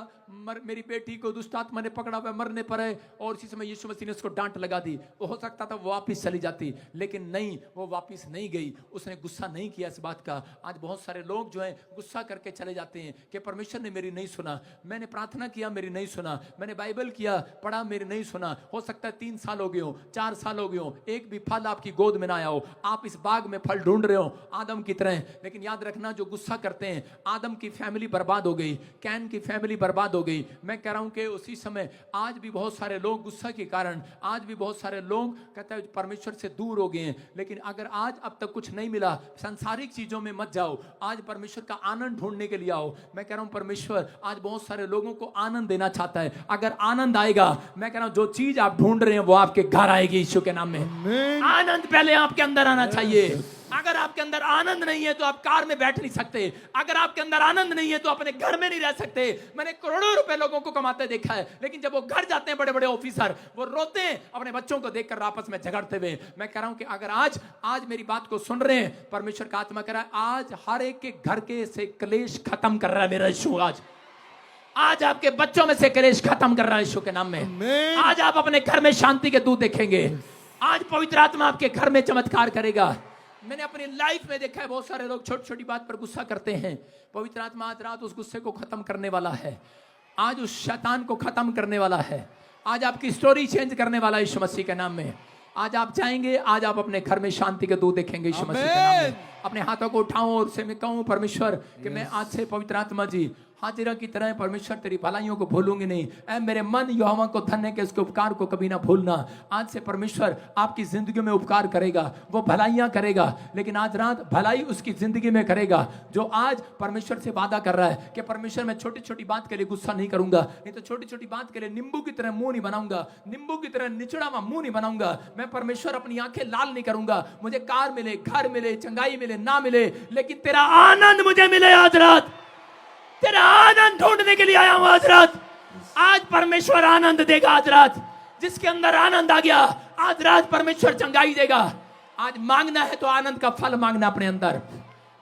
मेरी बेटी को दुष्ट आत्मा ने पकड़ा हुआ मरने पर है, और इसी समय यीशु मसीह ने उसको डांट लगा दी। वो हो सकता था वो वापस चली जाती, लेकिन नहीं, वो वापस नहीं गई, उसने गुस्सा नहीं किया इस बात का। आज बहुत सारे लोग जो हैं गुस्सा करके चले जाते हैं कि परमेश्वर ने मेरी नहीं सुना, मैंने प्रार्थना किया मेरी नहीं सुना, मैंने बाइबल किया पढ़ा मेरी नहीं सुना। हो सकता है 3 साल हो गए हो, 4 साल हो गए हो, एक भी फल आपकी गोद में ना आया हो, आप इस बाग में फल ढूंढ रहे हो आदम की तरह। लेकिन याद रखना, जो गुस्सा करते हैं, आदम की फैमिली बर्बाद हो गई, कैन की फैमिली बर्बाद हो गई। मैं कह रहा हूं कि उसी समय आज भी बहुत सारे लोग गुस्सा के कारण, आज भी बहुत सारे लोग कहते हैं परमेश्वर से दूर हो गए हैं। लेकिन अगर आज अब तक कुछ नहीं मिला, सांसारिक चीजों में मत जाओ, आज परमेश्वर का आनंद ढूंढने के लिए आओ। मैं कह रहा हूं परमेश्वर आज बहुत सारे लोगों को आनंद देना चाहता है। अगर आनंद आएगा, मैं कह रहा हूं जो चीज आप ढूंढ रहे हैं वो आपके घर आएगी यीशु के नाम में। आनंद पहले आपके अंदर आना चाहिए। अगर आपके अंदर आनंद नहीं है तो आप कार में बैठ नहीं सकते, अगर आपके अंदर आनंद नहीं है तो अपने घर में नहीं रह सकते। मैंने करोड़ों रुपए लोगों को कमाते देखा है, लेकिन जब वो घर जाते हैं बड़े बड़े ऑफिसर, वो रोते हैं अपने बच्चों को देखकर आपस में झगड़ते हुए। मैं कह रहा हूं कि अगर आज मेरी बात को सुन रहे हैं, परमेश्वर का आत्मा कह रहा है आज हर एक के घर के से क्लेश खत्म कर रहा है मेरा यीशु। आज आपके बच्चों में से क्लेश खत्म कर रहा है यीशु के नाम में। आज आप अपने घर में शांति के दूत देखेंगे। आज पवित्र आत्मा आपके घर में चमत्कार करेगा। मैंने अपनी लाइफ में देखा है बहुत सारे लोग छोटी छोटी बात पर गुस्सा करते हैं। पवित्र आत्मा आज रात उस गुस्से को खत्म करने वाला है, आज उस शैतान को खत्म करने वाला है, आज आपकी स्टोरी चेंज करने वाला है यीशु मसीह के नाम में। आज आप चाहेंगे, आज आप अपने घर में शांति के दूत देखेंगे यीशु मसीह के नाम में। अपने हाथों को उठाऊं और से मैं कहूं परमेश्वर कि मैं आज से पवित्र आत्मा जी हाजिरा की तरह परमेश्वर तेरी भलाइयों को भूलूंगी नहीं। ऐ मेरे मन यहोवा को धन्य के उसके उपकार को कभी ना भूलना। आज से परमेश्वर आपकी जिंदगी में उपकार करेगा, वो भलाइयां करेगा, लेकिन आज रात भलाई उसकी जिंदगी में करेगा जो आज परमेश्वर से वादा कर रहा है कि परमेश्वर मैं छोटी छोटी बात के लिए गुस्सा नहीं करूंगा, नहीं तो छोटी छोटी बात के लिए नींबू की तरह मुंह नहीं बनाऊंगा, नींबू की तरह निचड़ा हुआ मुंह नहीं बनाऊंगा। मैं परमेश्वर अपनी आंखें लाल नहीं करूंगा, मुझे कार मिले, घर मिले, चंगाई मिले ना मिले, लेकिन तेरा आनंद मुझे मिले। आज रात तेरा आनंद ढूंढने के लिए आया हूं आज रात। आज परमेश्वर आनंद देगा आज रात। जिसके अंदर आनंद आ गया, आज रात परमेश्वर चंगाई देगा। आज मांगना है तो आनंद का फल मांगना अपने अंदर।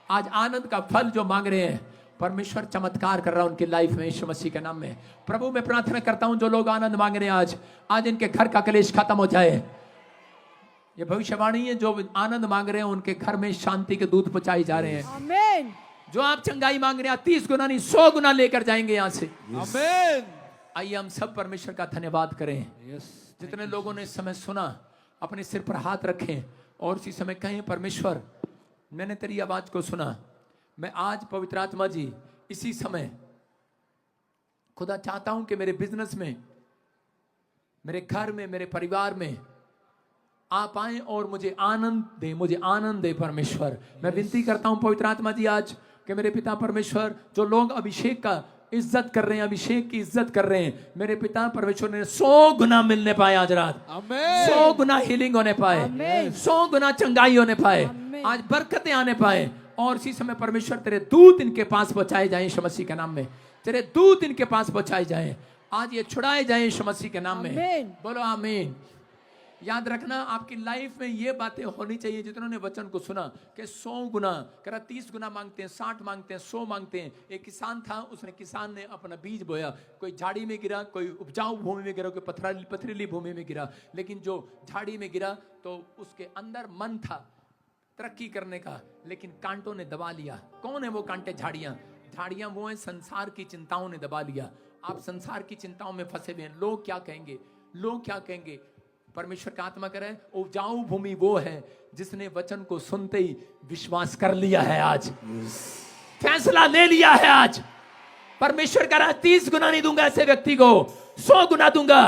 आज आनंद का फल जो मांग रहे हैं, परमेश्वर चमत्कार कर रहा है उनकी लाइफ में यीशु मसीह के नाम में। प्रभु मैं प्रार्थना करता हूं जो लोग आनंद मांग रहे हैं, आज इनके घर का क्लेश खत्म हो जाए। ये भविष्यवाणी है, जो आनंद मांग रहे हैं उनके घर में शांति के दूत पहुंचाए जा रहे हैं। आमीन। जो आप चंगाई मांग रहे हैं 30 गुना नहीं 100 गुना लेकर जाएंगे यहां से। आमीन। आइए हम सब परमेश्वर का धन्यवाद करें। जितने लोगों ने इस समय सुना, अपने सिर पर हाथ रखें और इसी समय कहें परमेश्वर मैंने तेरी आवाज को सुना। मैं आज पवित्र आत्मा जी इसी समय खुदा चाहता हूं कि मेरे बिजनेस में, मेरे घर में, मेरे परिवार में आप आए और मुझे आनंद दे, मुझे आनंद दे परमेश्वर। मैं विनती करता हूं पवित्र आत्मा जी आज कि मेरे पिता परमेश्वर, जो लोग अभिषेक का इज्जत कर रहे हैं, अभिषेक की इज्जत कर रहे हैं, मेरे पिता परमेश्वर ने 100 गुना मिलने पाए आज रात। 100 गुना हीलिंग होने पाए, 100 गुना चंगाई होने पाए, आज बरकतें आने पाए। और इसी समय परमेश्वर तेरे दूत इनके पास पहुंचाए जाए यीशु मसीह के नाम में। तेरे दूत इनके पास पहुंचाए जाए, आज ये छुड़ाए जाए यीशु मसीह के नाम में। बोलो आमीन। याद रखना आपकी लाइफ में ये बातें होनी चाहिए। जितनों ने वचन को सुना कि 100 गुना, करा 30 गुना मांगते हैं, 60 मांगते हैं, 100 मांगते हैं। एक किसान था, किसान ने अपना बीज बोया, कोई झाड़ी में गिरा, कोई उपजाऊ भूमि में गिरा, कोई पथरीली भूमि में गिरा। लेकिन जो झाड़ी में गिरा तो उसके अंदर मन था तरक्की करने का, लेकिन कांटों ने दबा लिया। कौन है वो कांटे? झाड़ियां वो है संसार की चिंताओं ने दबा लिया। आप संसार की चिंताओं में फंसे हुए हैं। लोग क्या कहेंगे, लोग क्या कहेंगे। परमेश्वर का आत्मा करे उपजाऊ भूमि वो है जिसने वचन को सुनते ही विश्वास कर लिया है, आज फैसला ले लिया है। आज परमेश्वर कह रहा है 30 गुना नहीं दूंगा ऐसे व्यक्ति को, 100 गुना दूंगा।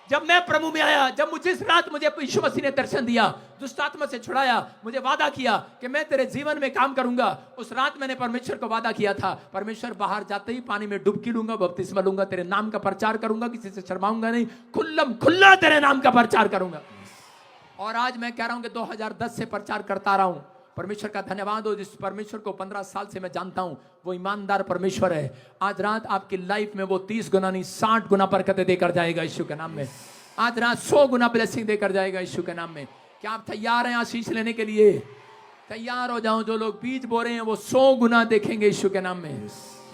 जब मैं प्रभु में आया, जब मुझे इस रात मुझे यीशु मसीह ने दर्शन दिया, दुष्ट आत्मा से छुड़ाया, मुझे वादा किया कि मैं तेरे जीवन में काम करूंगा। उस रात मैंने परमेश्वर को वादा किया था, परमेश्वर बाहर जाते ही पानी में डुबकी लूंगा, बपतिस्मा लूंगा, तेरे नाम का प्रचार करूंगा, किसी से शर्माऊंगा नहीं, खुल्लम खुल्ला तेरे नाम का प्रचार करूंगा। और आज मैं कह रहा हूं कि 2010 से प्रचार करता रहा हूं। परमेश्वर का धन्यवाद हो, जिस परमेश्वर को 15 साल से मैं जानता हूं, वो ईमानदार परमेश्वर है। आज रात आपकी लाइफ में वो 30 गुना नहीं 60 गुना बरकतें देकर जाएगा यीशु के नाम में। आज रात 100 गुना ब्लेसिंग देकर जाएगा यीशु के नाम में। क्या आप तैयार हैं आशीष लेने के लिए? तैयार हो जाओ, जो लोग बीज बो रहे हैं वो 100 गुना देखेंगे यीशु के नाम में।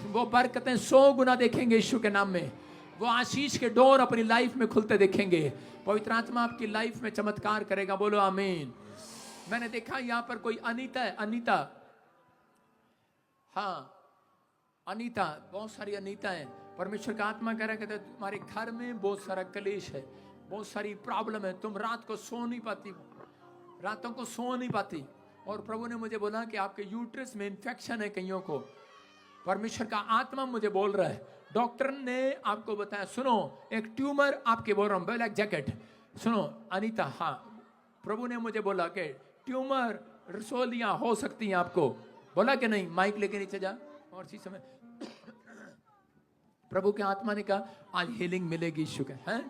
वो बरकतें 100 गुना देखेंगे यीशु के नाम में। वो आशीष के डोर अपनी लाइफ में खुलते देखेंगे। पवित्र आत्मा आपकी लाइफ में चमत्कार करेगा। बोलो आमीन। मैंने देखा यहाँ पर कोई अनीता है, अनीता, हाँ अनीता, बहुत सारी अनीता है। परमेश्वर का आत्मा कह रहा है तुम्हारे घर में बहुत सारा कलेश है, बहुत सारी प्रॉब्लम है, तुम रात को सो नहीं पाती, रातों को सो नहीं पाती। और प्रभु ने मुझे बोला कि आपके यूट्रस में इन्फेक्शन है कईयों को। परमेश्वर का आत्मा मुझे बोल रहा है, डॉक्टर ने आपको बताया, सुनो एक ट्यूमर आपके, बोल रहा हूँ ब्लैक जैकेट, सुनो अनीता, हाँ प्रभु ने मुझे बोला कि ट्यूमर रसोलियां हो सकती हैं आपको। बोला कि नहीं, माइक लेके नीचे जा। और इसी समय प्रभु के आत्मा ने कहा आज हीलिंग मिलेगी यीशु के, हैं?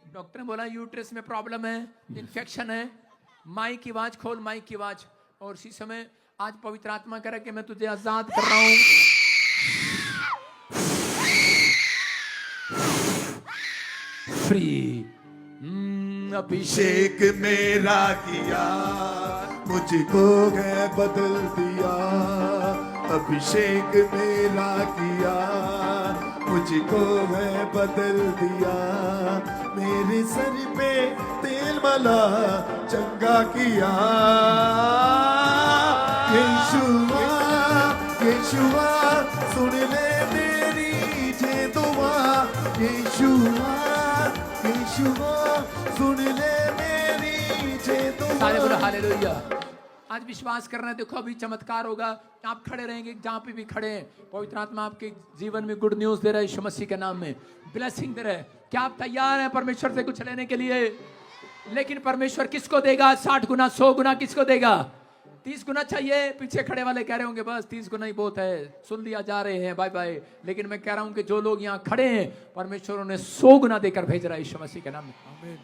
डॉक्टर ने बोला यूट्रस में प्रॉब्लम है, इन्फेक्शन है। माइक की आवाज खोल, माइक की आवाज। और इसी समय आज पवित्र आत्मा कह रहा है कि मैं तुझे आजाद कर रहा हूं। फ्री। अभिषेक मेरा किया, मुझको है बदल दिया। अभिषेक मेरा किया, मुझको है बदल दिया। मेरे सर पे तेल मला चंगा किया। यीशुआ यीशुआ सुन ले मेरी जे दुआ। यीशुआ यीशुआ सुन ले मेरी जे दुआ। सारे बोलो हालेलुया। आज विश्वास करना है, देखो अभी चमत्कार होगा। आप खड़े रहेंगे जहां पे भी खड़े हैं, पवित्र आत्मा आपके जीवन में गुड न्यूज दे रहा है यीशु मसीह के नाम में, ब्लेसिंग दे रहा है। क्या आप तैयार हैं परमेश्वर से कुछ लेने के लिए? लेकिन परमेश्वर किसको देगा? 60 गुना, 100 गुना किसको देगा? 30 गुना चाहिए? पीछे खड़े वाले कह रहे होंगे बस 30 गुना ही बहुत है, सुन लिया, जा रहे हैं, बाय बाय। लेकिन मैं कह रहा हूं कि जो लोग यहाँ खड़े हैं, परमेश्वर उन्हें 100 गुना देकर भेज रहा है यीशु मसीह के नाम में।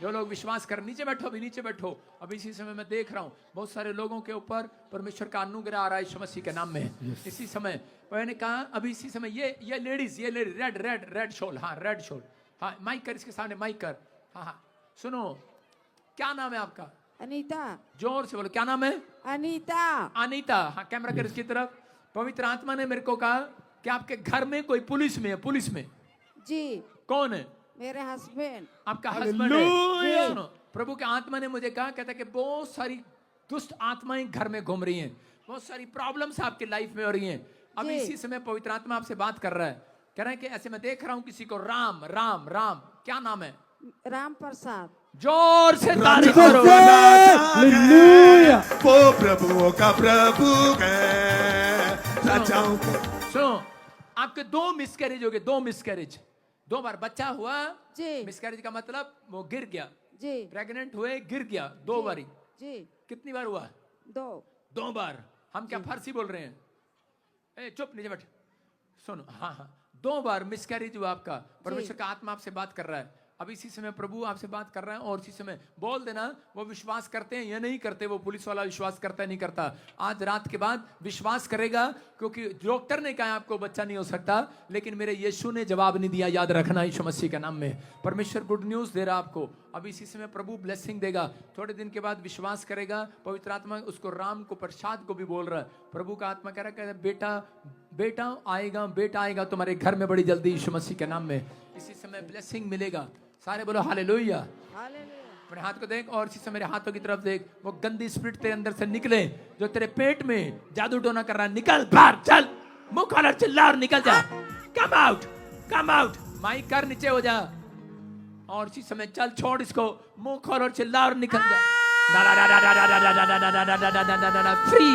जो लोग विश्वास कर, नीचे बैठो, अभी नीचे बैठो। अभी इसी समय मैं देख रहा हूँ बहुत सारे लोगों के ऊपर परमेश्वर का अनुग्रह आ रहा है यीशु मसीह के नाम में। इसी समय मैंने कहा, अभी इसी समय ये लेडीज, ये ladies red red red shawl, हाँ रेड शॉल, हाँ माइक कर, इसके सामने माइक कर। हाँ हाँ सुनो, क्या नाम है आपका? अनीता। जोर से बोलो, क्या नाम है? अनीता। अनीता, हाँ कैमरा कर इसकी तरफ। पवित्र आत्मा ने मेरे को कहा कि आपके घर में कोई पुलिस में है। पुलिस में जी। कौन है? मेरे हस्बैंड। आपका हस्बैंड है। सुनो, प्रभु के आत्मा ने मुझे कहा, कहता कि बहुत सारी दुष्ट आत्माएं घर में घूम रही हैं, बहुत सारी प्रॉब्लम्स आपकी लाइफ में हो रही हैं। अभी इसी समय पवित्र आत्मा आपसे बात कर रहा है, कह रहा है कि ऐसे मैं देख रहा हूं किसी को, राम राम राम, क्या नाम है? राम प्रसाद। जोर से तारीफ करो। हालेलुया। वो प्रभुओं का प्रभु है। राजाओं का। सुनो, आपके 2 मिसकैरेज हो गए, 2 मिसकैरेज, 2 बार बच्चा हुआ जी। मिसकैरेज का मतलब वो गिर गया जी। प्रेग्नेंट हुए, गिर गया 2 बारी। जी। कितनी बार हुआ? 2 बार। हम क्या फारसी बोल रहे हैं? ए चुप, नीचे बैठ। सुनो, हाँ हाँ 2 बार मिसकैरेज हुआ आपका। परमेश्वर का आत्मा आपसे बात कर रहा है। अब इसी समय प्रभु आपसे बात कर रहा है। और इसी समय बोल देना, वो विश्वास करते हैं या नहीं करते, वो पुलिस वाला विश्वास करता है नहीं करता। आज रात के बाद विश्वास करेगा, क्योंकि डॉक्टर ने कहा आपको बच्चा नहीं हो सकता, लेकिन मेरे यीशु ने जवाब नहीं दिया। याद रखना यीशु मसीह के नाम में परमेश्वर गुड न्यूज दे रहा आपको। अब इसी समय प्रभु ब्लेसिंग देगा। थोड़े दिन के बाद विश्वास करेगा। पवित्र आत्मा उसको, राम को, प्रसाद को भी बोल रहा है। प्रभु का आत्मा कह रहा है बेटा बेटा आएगा, बेटा आएगा तुम्हारे घर में बड़ी जल्दी यीशु मसीह के नाम में। इसी समय ब्लेसिंग मिलेगा। सारे बोलो हालेलुया। अपने हाथ को देख और इसी समय मेरे हाथों की तरफ देख। वो गंदी स्पिरिट तेरे अंदर से निकले जो तेरे पेट में जादू टोना कर रहा है, निकल बाहर, चल, मुंह खोल और चिल्ला और निकल जा। Come out, come out. Mic कर, नीचे हो जा। और इसी समय चल, छोड़ इसको, मुंह खोल और चिल्ला और निकल जा। फ्री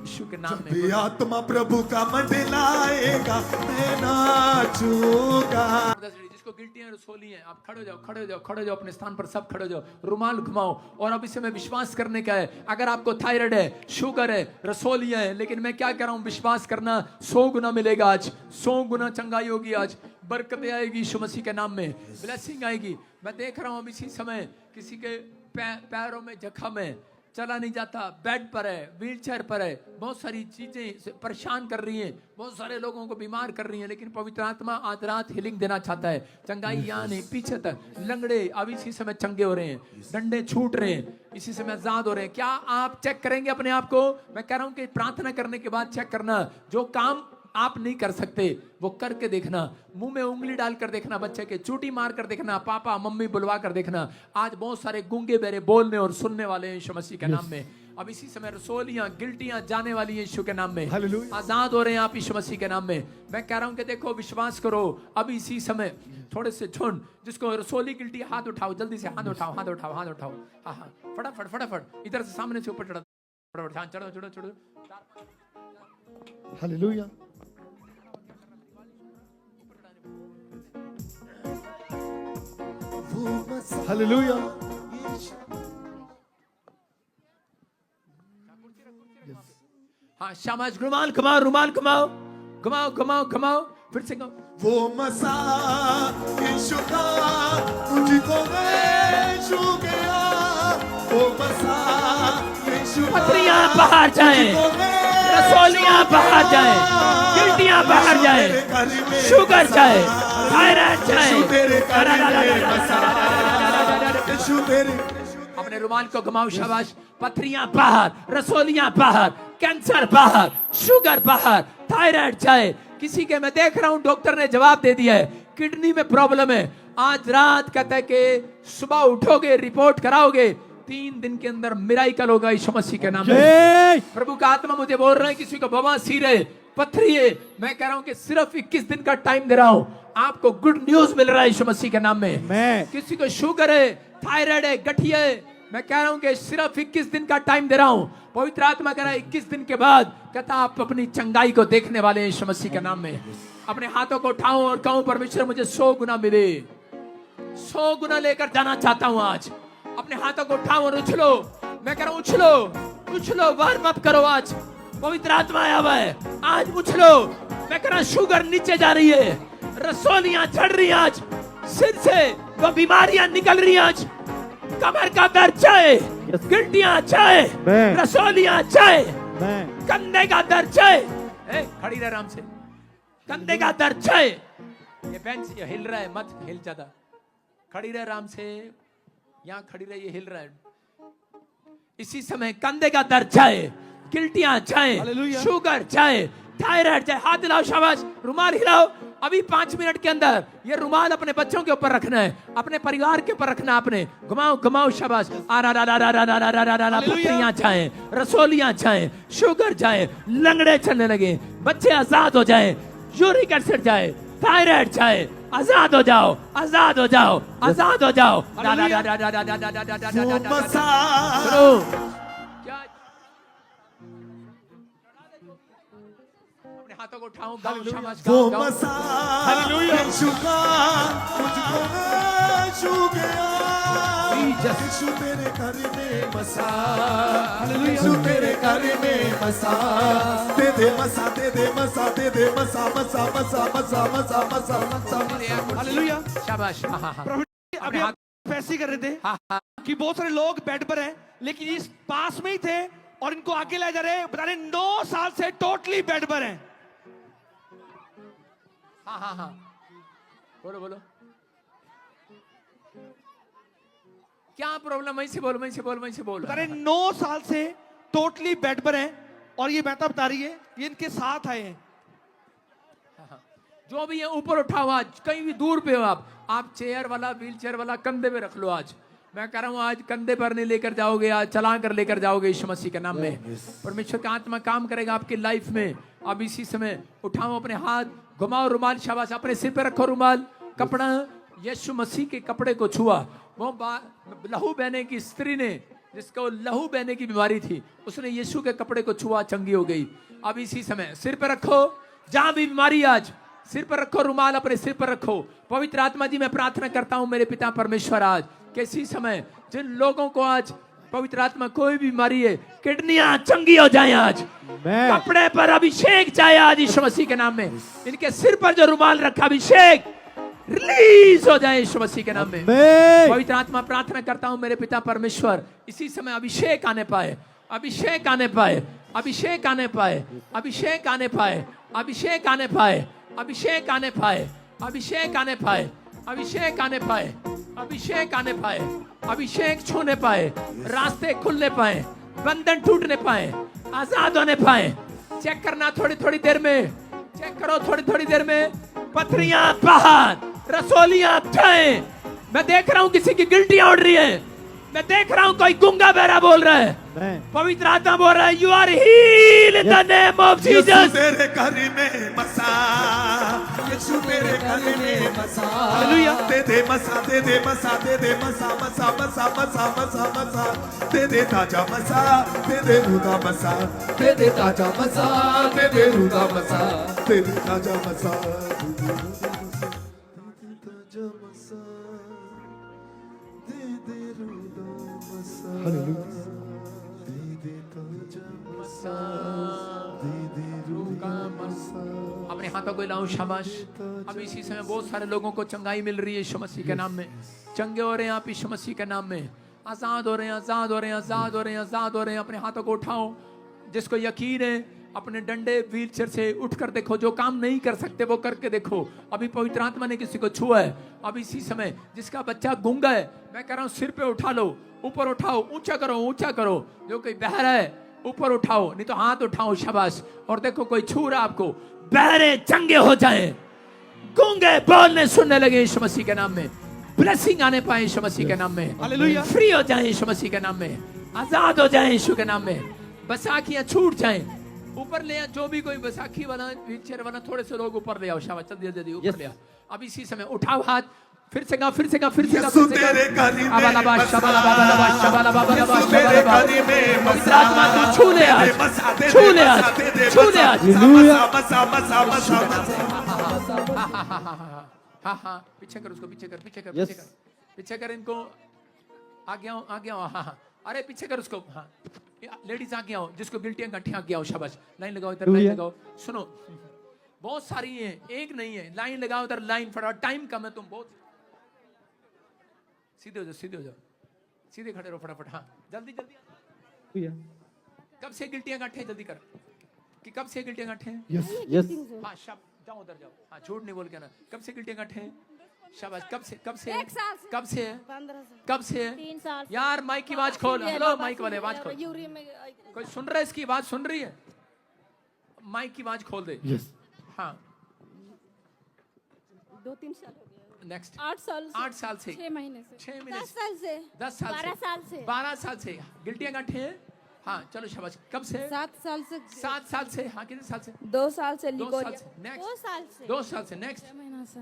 यीशु के नाम में। जब आत्मा प्रभु का मंडलाएगा मैं नाचूंगा। जिसको गिल्टी है, रसोली है, आप खड़े हो जाओ, खड़े हो जाओ, खड़े हो जाओ अपने स्थान पर, सब खड़े हो जाओ, रुमाल घुमाओ। और अब इसे में विश्वास करने का है। अगर आपको थायराइड है, शुगर है, रसोलियां है, लेकिन मैं क्या कह रहा हूं, विश्वास करना 100 गुना मिलेगा आज, 100 गुना चंगाई होगी आज, बरकतें आएगी यीशु मसीह के नाम में, ब्लेसिंग आएगी। मैं देख रहा हूं अब इसी समय किसी के पैरों में जख्म है, चला नहीं जाता, बेड पर है, व्हीलचेयर पर है, बहुत सारी चीजें परेशान कर रही हैं, बहुत सारे लोगों को बीमार कर रही हैं, लेकिन पवित्र आत्मा आज रात हीलिंग देना चाहता है। चंगाई यहाँ नहीं, पीछे तक। लंगड़े अब इसी समय चंगे हो रहे हैं, डंडे छूट रहे हैं, इसी समय आजाद हो रहे हैं। क्या आप चेक करेंगे अपने आप को? मैं कह रहा हूं कि प्रार्थना करने के बाद चेक करना। जो काम आप नहीं कर सकते वो करके देखना। मुंह में उंगली डालकर देखना, बच्चे के चूटी मार कर देखना, पापा मम्मी बुलवा कर देखना। आज बहुत सारे गूंगे बहरे बोलने और सुनने वाले हैं यीशु मसीह के नाम में। अब इसी समय रसोलियां गिल्टियां जाने वाली हैं यीशु के नाम में। आजाद हो रहे हैं आप यीशु मसीह के नाम में। मैं कह रहा हूं कि देखो, विश्वास करो। अब इसी समय थोड़े से झुंड जिसको रसोली गिल्टी, हाथ उठाओ, जल्दी से हाथ उठाओ, हाथ उठाओ, हाथ उठाओ। हाँ हाँ, फटाफट फटाफट, इधर से सामने से ऊपर चढ़ो, फटाफट चढ़ो चढ़ो चढ़ो। हालेलुया। हालेलुया। हाँ, शाबाश। रुमाल घुमाओ, रुमाल घुमाओ, घुमाओ घुमाओ घुमाओ, फिर से गाओ। वो मसा यीशु का मुझको मैं छू गया, वो मसा यीशु का पथरियां बाहर जाएं, रसोलियां बाहर जाएं, गिल्टियां बाहर जाएं, शुगर जाए, थायराइड जाए। अपने रुमाल को घुमाओ, शाबाश। पथरियां बाहर, रसोलियां बाहर, कैंसर बाहर, शुगर बाहर, थायराइड जाए। किसी के मैं देख रहा हूं डॉक्टर ने जवाब दे दिया है, किडनी में प्रॉब्लम है। आज रात कहता है कि सुबह उठोगे, रिपोर्ट कराओगे, 3 दिन के अंदर मिराइकल होगा यीशु मसीह के नाम में। प्रभु का आत्मा मुझे बोल रहा है, किसी को बवासीर है, पथरी है, मैं कह रहा हूं कि सिर्फ 21 दिन का टाइम दे रहा हूं, आपको गुड न्यूज मिल रहा है यीशु मसीह के नाम में। किसी को शुगर है, थायराइड है, गठिया है, मैं कह रहा हूं कि सिर्फ 21 दिन का टाइम दे रहा हूं। पवित्र आत्मा कह रहा है 21 दिन के बाद कहता आप अपनी चंगाई को देखने वाले हैं यीशु मसीह के नाम में। अपने हाथों को उठाओ और कहो, परमेश्वर मुझे 100 गुना मिले, 100 गुना लेकर जाना चाहता हूं आज। अपने हाथों को उठाओ और उछलो। मैं कह रहा हूं उछलो, उछलो, वार्म अप करो। आज पवित्र आत्मा आया हुआ है, आज उछलो। मैं कह रहा हूं शुगर नीचे जा रही है, रसोलियां चढ़ रही हैं, आज सिर से वो बीमारियां निकल रही हैं, आज कमर का दर्द जाए, गिल्टियां जाए, रसोलियां जाए, कंधे का दर्द जाए। खड़ी रह आराम से, कंधे का दर्द जाए। ये बेंच हिल रहा है, मत हिल ज्यादा, खड़ी रह आराम से, यहाँ खड़ी रह, ये हिल रहा है। इसी समय कंधे का दर्द जाए, गिल्टियां जाए, शुगर जाए, थायराइड जाए। हाथ हिलाओ, शाबाश। रुमाल हिलाओ। अभी 5 मिनट के अंदर ये रुमाल अपने बच्चों के ऊपर रखना है, अपने परिवार के ऊपर रखना। आपने घुमाओ घुमाओ, शाबाश। पथरियां जाए, रसोलियां जाए, शुगर जाए, लंगड़े चलने लगे, बच्चे आजाद हो जाए, यूरिक एसिड जाए, थायराइड जाए, आजाद हो जाओ, आजाद हो जाओ, आजाद हो जाओ। हाथों को उठाओ, गाओ, शाबाश, वो गाओ, मसा यीशु का मुझको मैं छू गया, यीशु तेरे घर में मसा, यीशु तेरे घर में मसा, दे दे मसा, दे दे मसा, दे दे मसा, मसा मसा मसा मसा मसा मसा। हालेलुया, शाबाश। प्रभु जी, अभी आप पैसे कर रहे थे कि बहुत सारे लोग बेड पर हैं, लेकिन इस पास में ही थे और इनको आगे ले जा रहे हैं। बता रहे 9 साल से टोटली बेड पर हैं। हाँ हाँ हाँ, बोलो बोलो, क्या प्रॉब्लम? वहीं से बोल, वहीं से बोल, वहीं से बोल। बता रहे 9 साल से टोटली बेड पर हैं और ये मेहता बता रही है ये इनके साथ आए हैं। जो भी है ऊपर उठाओ, आज कहीं भी दूर पे हो आप चेयर वाला, व्हील चेयर वाला कंधे पे रख लो। आज मैं कह रहा हूँ, आज कंधे पर नहीं लेकर जाओगे, आज चला कर लेकर जाओगे यीशु मसीह के नाम में। परमेश्वर का आत्मा काम करेगा आपकी लाइफ में। अब इसी समय उठाओ अपने हाथ, घुमाओ रुमाल, शाबाश। अपने सिर पे रखो रुमाल, कपड़ा यीशु मसीह के कपड़े को छुआ। वो लहू बहने की स्त्री ने, जिसको लहू बहने की बीमारी थी, उसने यीशु के कपड़े को छुआ, चंगी हो गई। अब इसी समय सिर पे रखो, जहां भी बीमारी, आज सिर पर रखो रुमाल, अपने सिर पर रखो। पवित्र आत्मा जी, मैं प्रार्थना करता हूं मेरे पिता परमेश्वर, आज किसी समय जिन लोगों को आज पवित्र आत्मा कोई बीमारी है, किडनियां चंगी हो जाए, आज कपड़े पर अभिषेक जाए आज यीशु मसीह के नाम में। इनके सिर पर जो रुमाल रखा, अभिषेक रिलीज हो जाए यीशु मसीह के नाम में। Amen. पवित्र आत्मा प्रार्थना करता हूं मेरे पिता परमेश्वर, इसी समय अभिषेक आने पाए, अभिषेक आने पाए, अभिषेक आने पाए, अभिषेक आने पाए, अभिषेक आने पाए, अभिषेक आने पाए, अभिषेक आने पाए, अभिषेक आने पाए, अभिषेक आने पाए, अभिषेक छूने पाए, रास्ते खुलने पाए, बंधन टूटने पाए, आजाद होने पाए। चेक करना थोड़ी थोड़ी देर में, चेक करो थोड़ी थोड़ी देर में, पथरियां बाहर, रसोलियां जाएं। मैं देख रहा हूं किसी की गिल्टियां उड़ रही है, मैं देख रहा हूं कोई गूंगा बहरा बोल रहा है, Amen. पवित्र आत्मा बोल रहा है, you are heal in the name of Yeshu Jesus. तेरे घर में बसा, यीशु तेरे घर में बसा। हालेलुया। दे दे मसा, दे दे मसा, दे दे मसा, मसा मसा मसा मसा मसा, दे दे ताजा मसा, दे दे रूदा मसा, दे दे ताजा मसा, दे दे रूदा मसा, दे दे ताजा मसा, दे दे ताजा मसा, दे दे रूदा मसा। हालेलुया। दे दे ताजा मसा, दे दे रूदा मसा। अपने हाथों को हिलाओ, शाबाश। अब इसी समय बहुत सारे लोगों को चंगाई मिल रही है यीशु मसीह के नाम में, चंगे हो रहे हैं आप यीशु मसीह के नाम में, आजाद हो रहे हैं, आजाद हो रहे हैं, आजाद हो रहे हैं, आजाद हो रहे हैं। अपने हाथों को उठाओ, जिसको यकीन है अपने डंडे व्हीलचेयर से उठकर देखो, जो काम नहीं कर सकते वो करके देखो। अभी पवित्र आत्मा ने किसी को छुआ है, अब इसी समय जिसका बच्चा गूंगा है, मैं कह रहा हूँ सिर पे उठा लो, ऊपर उठाओ, ऊंचा करो, ऊंचा करो। जो कोई बहरा है ऊपर उठाओ, नहीं तो हाथ उठाओ, शाबाश। और देखो कोई छू रहा आपको, बहरे चंगे हो जाएं, गूंगे बोलने सुनने लगे यीशु मसीह के नाम में, ब्लेसिंग आने पाए यीशु मसीह के नाम में, हालेलुया। फ्री हो जाएं यीशु मसीह के नाम में, आजाद हो जाएं यीशु के नाम में, बसाखियां छूट जाएं, ऊपर ले आ। जो भी कोई बसाखी वाला, व्हीलचेयर वाला, थोड़े से लोग ऊपर ले आओ, शाबाश, जल्दी जल्दी ऊपर ले आओ। अब इसी समय उठाओ हाथ, फिर से गा, फिर से गा, फिर से गा, यीशु फिर से गा। तेरे घर में अबालाबा, बसा, शबालाबा, बालाबा, शबालाबा, बालाबा, यीशु तेरे शबालाबा। घर में पवित्र बसा। आत्मा तू छू ले आज, छू ले आज, छू ले आज। मसा मसा मसा मसा। हाँ हाँ, पीछे कर उसको, पीछे कर, पीछे कर, Yes. पीछे कर, पीछे कर इनको। आगे आओ, आगे आओ, हाँ हाँ, अरे पीछे कर उसको, हाँ। लेडीज आगे आओ, जिसको गिल्टियां गठिया आगे आओ, शाबाश। लाइन लगाओ इधर, लाइन लगाओ। सुनो, बहुत सारी है, एक नहीं है, लाइन लगाओ इधर, लाइन फटाफट, टाइम कम है, तुम बहुत सीधे हो जाओ, सीधे हो जाओ, सीधे खड़े रहो फटाफट। हाँ, जल्दी जल्दी। कब से गिल्टियां गांठे, जल्दी कर, कि कब से गिल्टियां गांठे हैं? हाँ, शब जाओ उधर जाओ, हाँ, झूठ नहीं बोल के ना। कब से गिल्टियां गांठे हैं? शाबाश। कब से, कब से है? 1 साल से। कब से है? 15 साल। कब से है? 3 साल से। यार माइक की आवाज खोल, हेलो माइक वाले, आवाज खोल। यूरिया में कोई सुन रहा है इसकी आवाज, सुन रही है? माइक की आवाज खोल दे। हाँ, 2-3 साल हो गया। नेक्स्ट। 8 साल से। 8 साल से, 6 महीने से। 6 महीने 10 से, साल से। 10 साल 12 साल से। 12 साल से गिल्टियां गांठे हैं। हाँ, चलो शाबाश। कब से? 7 साल से। 7 साल से। हाँ, कितने साल से? 2 साल से 2 साल से। 2 नेक्स्ट। साल से। 2 साल से। नेक्स्ट। 6 महीना से।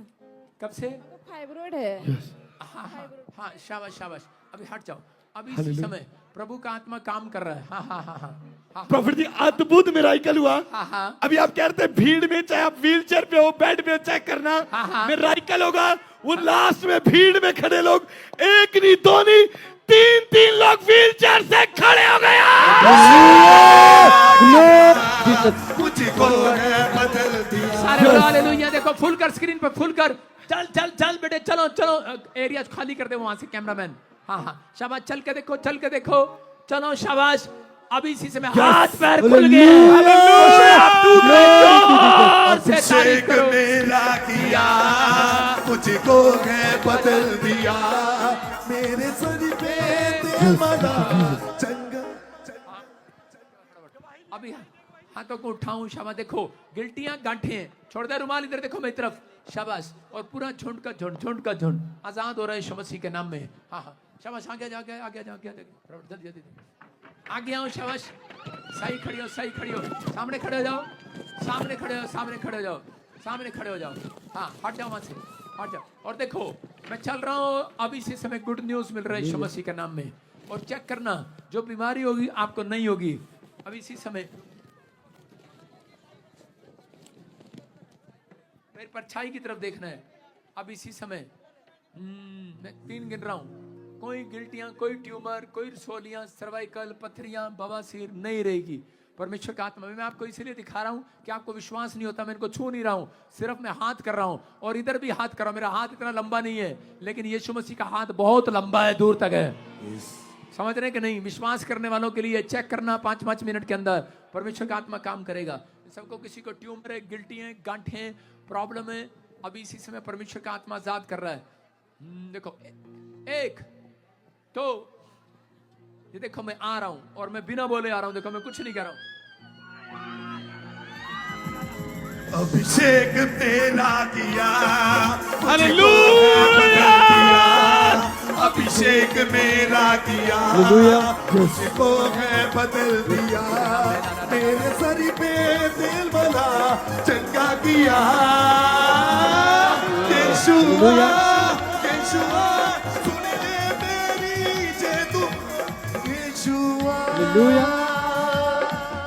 कब से? फाइब्रोइड है। हाँ हाँ हाँ, शाबाश शाबाश। अभी हट जाओ, अभी इसी समय प्रभु का आत्मा काम कर रहा है। हाँ हाँ हाँ हाँ हाँ प्रॉफिट जी अद्भुत मिराकल हुआ। हाँ हाँ। अभी आप कह रहे थे भीड़ में, चाहे आप व्हील चेयर पे हो, बेड पे हो, चेक करना हाँ, हाँ। मिराकल होगा। वो लास्ट में भीड़ में खड़े लोग, एक नहीं, दो नहीं, 3 लोग व्हील चेयर से खड़े हो गए। मुझको है बदल दिया। सारे बोलो हालेलुया। देखो फुल कर, स्क्रीन पे फुल कर, चल चल चल बेटे, चलो चलो, एरिया खाली कर दे वहां से कैमरामैन। हाँ हाँ, शाबाश, चल के देखो, चल के देखो, चलो शाबाश। अभी इसी समय हाथ पैर खुल गए। जोर से तारीफ अभिषेक करो। मेरा किया, मुझको है बदल दिया, मेरे सर पे दे मना चंगा। अभी हाथों को उठाऊं, शाबाश। देखो गिल्टियां गांठे हैं, छोड़ दे रुमाल, इधर देखो मेरी तरफ, शाबाश। और पूरा झुंड का झुंड, झुंड का झुंड आजाद हो रहा है यीशु मसीह के नाम में। हाँ हाँ, शाबाश। आगे जाके, आगे जाके, जल्दी जल्दी आगे आओ, शाबाश। सही खड़ी हो, सही खड़ी हो, सामने खड़े हो जाओ, सामने खड़े हो, सामने खड़े हो जाओ, सामने खड़े हो जाओ। हाँ, हट जाओ वहां से, हट जाओ। और देखो मैं चल रहा हूँ, अभी इसी समय गुड न्यूज मिल रहा है यीशु मसीह के नाम में। और चेक करना, जो बीमारी होगी आपको नहीं होगी। अभी इसी समय मेरी परछाई की तरफ देखना है। अब इसी समय मैं 3 गिन रहा हूं। कोई गिल्टियां, कोई ट्यूमर, कोई रसोलियां, सर्वाइकल, पथरियां, बवासीर नहीं रहेगी। परमेश्वर का आत्मा मैं आपको इसलिए दिखा रहा हूं कि आपको विश्वास नहीं होता, मैं इनको छू नहीं रहा हूं, सिर्फ मैं हाथ कर रहा हूं और इधर भी हाथ कर रहा हूं। मेरा हाथ इतना लंबा नहीं है, लेकिन यीशु मसीह का हाथ बहुत लंबा है, दूर तक है। समझ रहे कि नहीं? विश्वास करने वालों के लिए चेक करना 5-5 मिनट के अंदर परमेश्वर का आत्मा काम करेगा। सबको किसी को ट्यूमर है, गिल्टी है, गांठें हैं, प्रॉब्लम है, अभी इसी समय परमेश्वर का आत्मा आजाद कर रहा है। देखो एक तो ये देखो मैं आ रहा हूं और मैं बिना बोले आ रहा हूं। देखो मैं कुछ नहीं कर रहा हूं। अभिषेक तेरा किया, हालेलुया। अभिषेक मेरा किया, मुझको है बदल दिया। मेरे सर पे तेल मला चंगा किया। यीशुआ, यीशुआ, सुन ले मेरी जे तू। यीशुआ,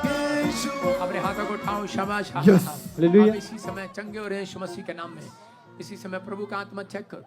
यीशुआ। अपने हाथों को उठाओ, शाबाश। Yes. आप इसी समय चंगे हो रहे हैं यीशु मसीह के नाम में। इसी समय प्रभु का आत्मा चेक कर,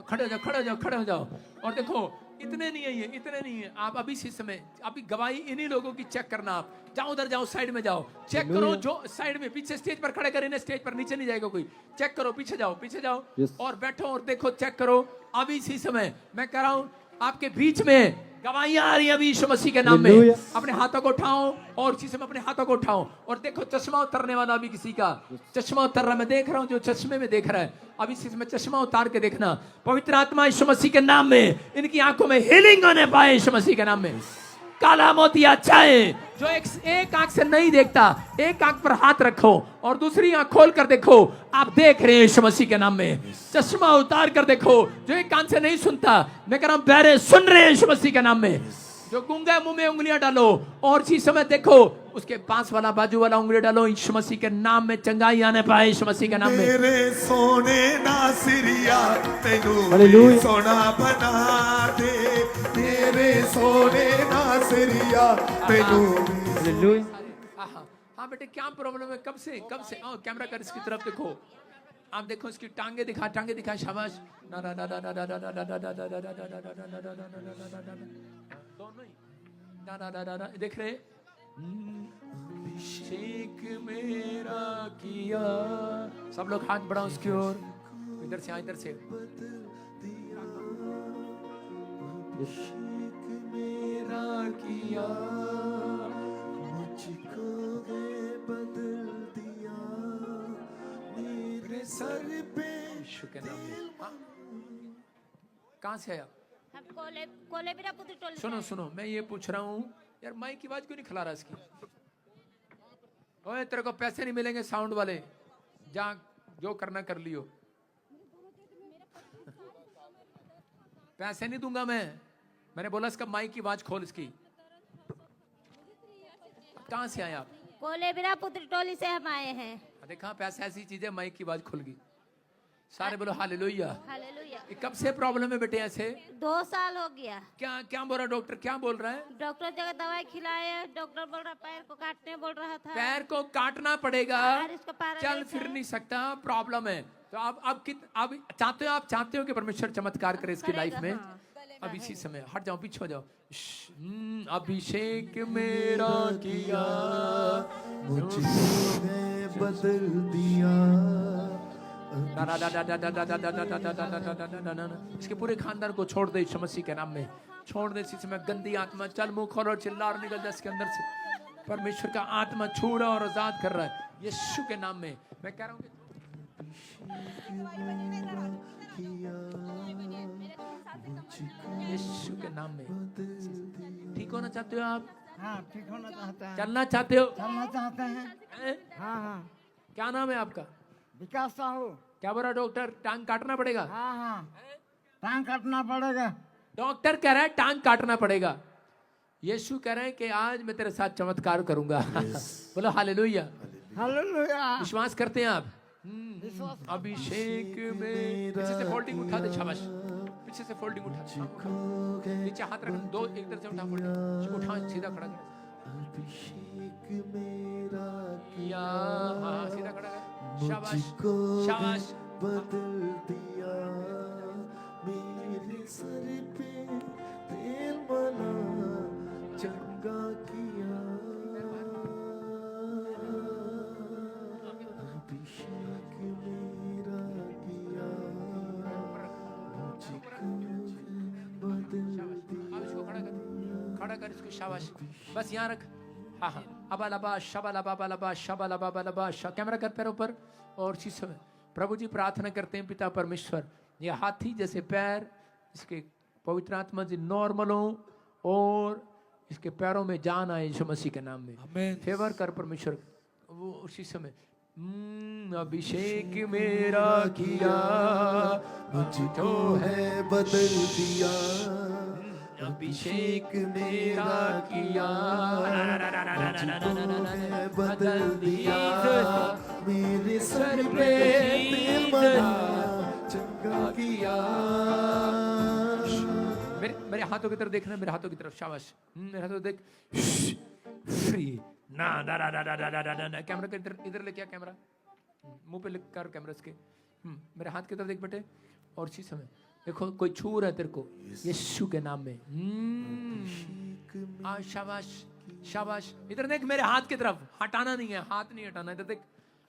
खड़े हो जाओ, खड़े हो जाओ, खड़े हो जाओ। और देखो इतने नहीं है, ये इतने नहीं है। आप अभी इसी समय अभी गवाही इन्हीं लोगों की चेक करना। आप जाओ, उधर जाओ, साइड में जाओ, चेक करो। जो साइड में पीछे स्टेज पर खड़े करें, स्टेज पर नीचे नहीं जाएगा कोई। चेक करो, पीछे जाओ, पीछे जाओ और बैठो और देखो, चेक करो। अभी इसी समय मैं कह रहा हूं आपके बीच में गवाहियां आ रही है अभी यीशु मसीह के नाम में। अपने हाथों को उठाओ और इसी समय अपने हाथों को उठाओ और देखो चश्मा उतरने वाला अभी किसी का चश्मा उतर रहा है। मैं देख रहा हूं जो चश्मे में देख रहा है, अभी इसी समय चश्मा उतार के देखना। पवित्र आत्मा यीशु मसीह के नाम में इनकी आंखों में हीलिंग होने पाए यीशु मसीह के नाम में। काला मोती अच्छा है। जो एक आंख से नहीं देखता, एक आंख पर हाथ रखो और दूसरी आंख खोल कर देखो, आप देख रहे हैं यीशु मसीह के नाम में। चश्मा उतार कर देखो। जो एक कान से नहीं सुनता, मैं कह रहा हूं बहरे सुन रहे हैं यीशु मसीह के नाम में। जो गूंगा मुंह में उंगलियां डालो और इसी समय देखो उसके पास वाला बाजू वाला उंगली डालो। यीशु मसीह के नाम में चंगाई आने पाए यीशु मसीह के नाम में। मेरे सोने नासिरिया तेनू सोना बना दे। मेरे सोने नासिरिया तेनू। हाँ बेटे क्या प्रॉब्लम है? कब से कैमरा कर इसकी तरफ देखो। आप देखो इसकी टांगे दिखा, टांगे दिखा। शाबाश। देख रहे? अभिषेक मेरा किया। सब लोग हाथ बढ़ाओ उसकी ओर। इधर से, इधर से। अभिषेक मेरा किया, मुझको बदल दिया। मेरे सर पे यीशु के नाम में। कहाँ से आया? हम कोलेबिरा पुत्र टोली। सुनो, मैं ये पूछ रहा हूँ यार, माइक की आवाज क्यों नहीं खिला रहा इसकी? ओए तेरे को पैसे नहीं मिलेंगे साउंड वाले, जा जो करना कर लियो। पैसे नहीं दूंगा मैंने बोला इसका माइक की आवाज खोल इसकी। कहाँ से आए आप? कोलेबिरा पुत्र टोली से हम आए हैं। देखा पैसे ऐसी चीजें, माइक की आवाज खुल गई। सारे बोलो हालेलुया। हालेलुया। कब से प्रॉब्लम है बेटे ऐसे? 2 साल हो गया। क्या बोल रहा डॉक्टर? क्या बोल रहा है? डॉक्टर जगह दवाई खिलाए, डॉक्टर बोल रहा पैर को काटने बोल रहा था। पैर को काटना पड़ेगा, इसको पैर चल फिर नहीं सकता, प्रॉब्लम है। तो आप चाहते हो कि परमेश्वर चमत्कार करे इसकी लाइफ में? अब इसी समय हट जाओ, पीछे हो जाओ। अभिषेक मेरा किया, मुझको बदल दिया। इसके पूरे खानदान को छोड़ दे यीशु मसीह के नाम में। छोड़ दे इसी समय गंदी आत्मा। चल मुंह खोल और चिल्ला और निकल जा इसके अंदर से। परमेश्वर का आत्मा छू रहा और आजाद कर रहा है यीशु के नाम में। मैं कह रहा हूँ यीशु के नाम में। ठीक होना चाहते हो आप? हाँ, ठीक होना चाहते हैं। चलना चाहते हो? चलना चाहते हैं। हैं? हाँ। क्या नाम है आपका? विकास साहू। क्या बोला डॉक्टर? टांग काटना पड़ेगा? हाँ, टांग काटना पड़ेगा। डॉक्टर कह रहा है टांग काटना पड़ेगा। यीशु कह रहे हैं कि आज मैं तेरे साथ चमत्कार करूंगा। बोलो हालेलुया। हालेलुया। विश्वास करते हैं आप? अभिषेक में पीछे से फोल्डिंग उठा दे। शाबाश। पीछे से फोल्डिंग उठा, नीचे हाथ रख दो, एक तरफ से उठा, फोल्डिंग उठा, सीधा खड़ा कर। अभिषेक मेरा किया, हाँ सीधा खड़ा कर। शाबाश मुझको शाबाश। बदल दिया। मेरे सर पे तेल मला चंगा किया। खड़ा कर इसको, शाबाश, बस यहाँ रख। हाँ हाँ, अबा लबा शबा लबा लबा शबा लबा लबा, कैमरा कर पैरों पर। और इसी समय प्रभु जी प्रार्थना करते हैं, पिता परमेश्वर, ये हाथी जैसे पैर, इसके पवित्र आत्मा जी नॉर्मल हो और इसके पैरों में जान आए यीशु मसीह के नाम में। फेवर कर परमेश्वर। वो उसी समय अभिषेक मेरा किया मुझको है बदल दिया, अभिषेक मेरा किया है बदल दिया, मेरे सर पे तेल मला चंगा किया। मेरे हाथों की तरफ देखना, मेरे हाथों की तरफ, शाबाश, मेरे हाथों देख। फ्री ना ना ना ना ना ना ना ना ना, कैमरा के इधर लेके आ, कैमरा मुंह पे कर कैमरा इसके। मेरे हाथ की तरफ देख बेटे। और इसी समय देखो कोई छू रहा है तेरे को यीशु के नाम में। शाबाश शाबाश, इधर देख मेरे हाथ की तरफ, हटाना नहीं है, हाथ नहीं हटाना, इधर देख,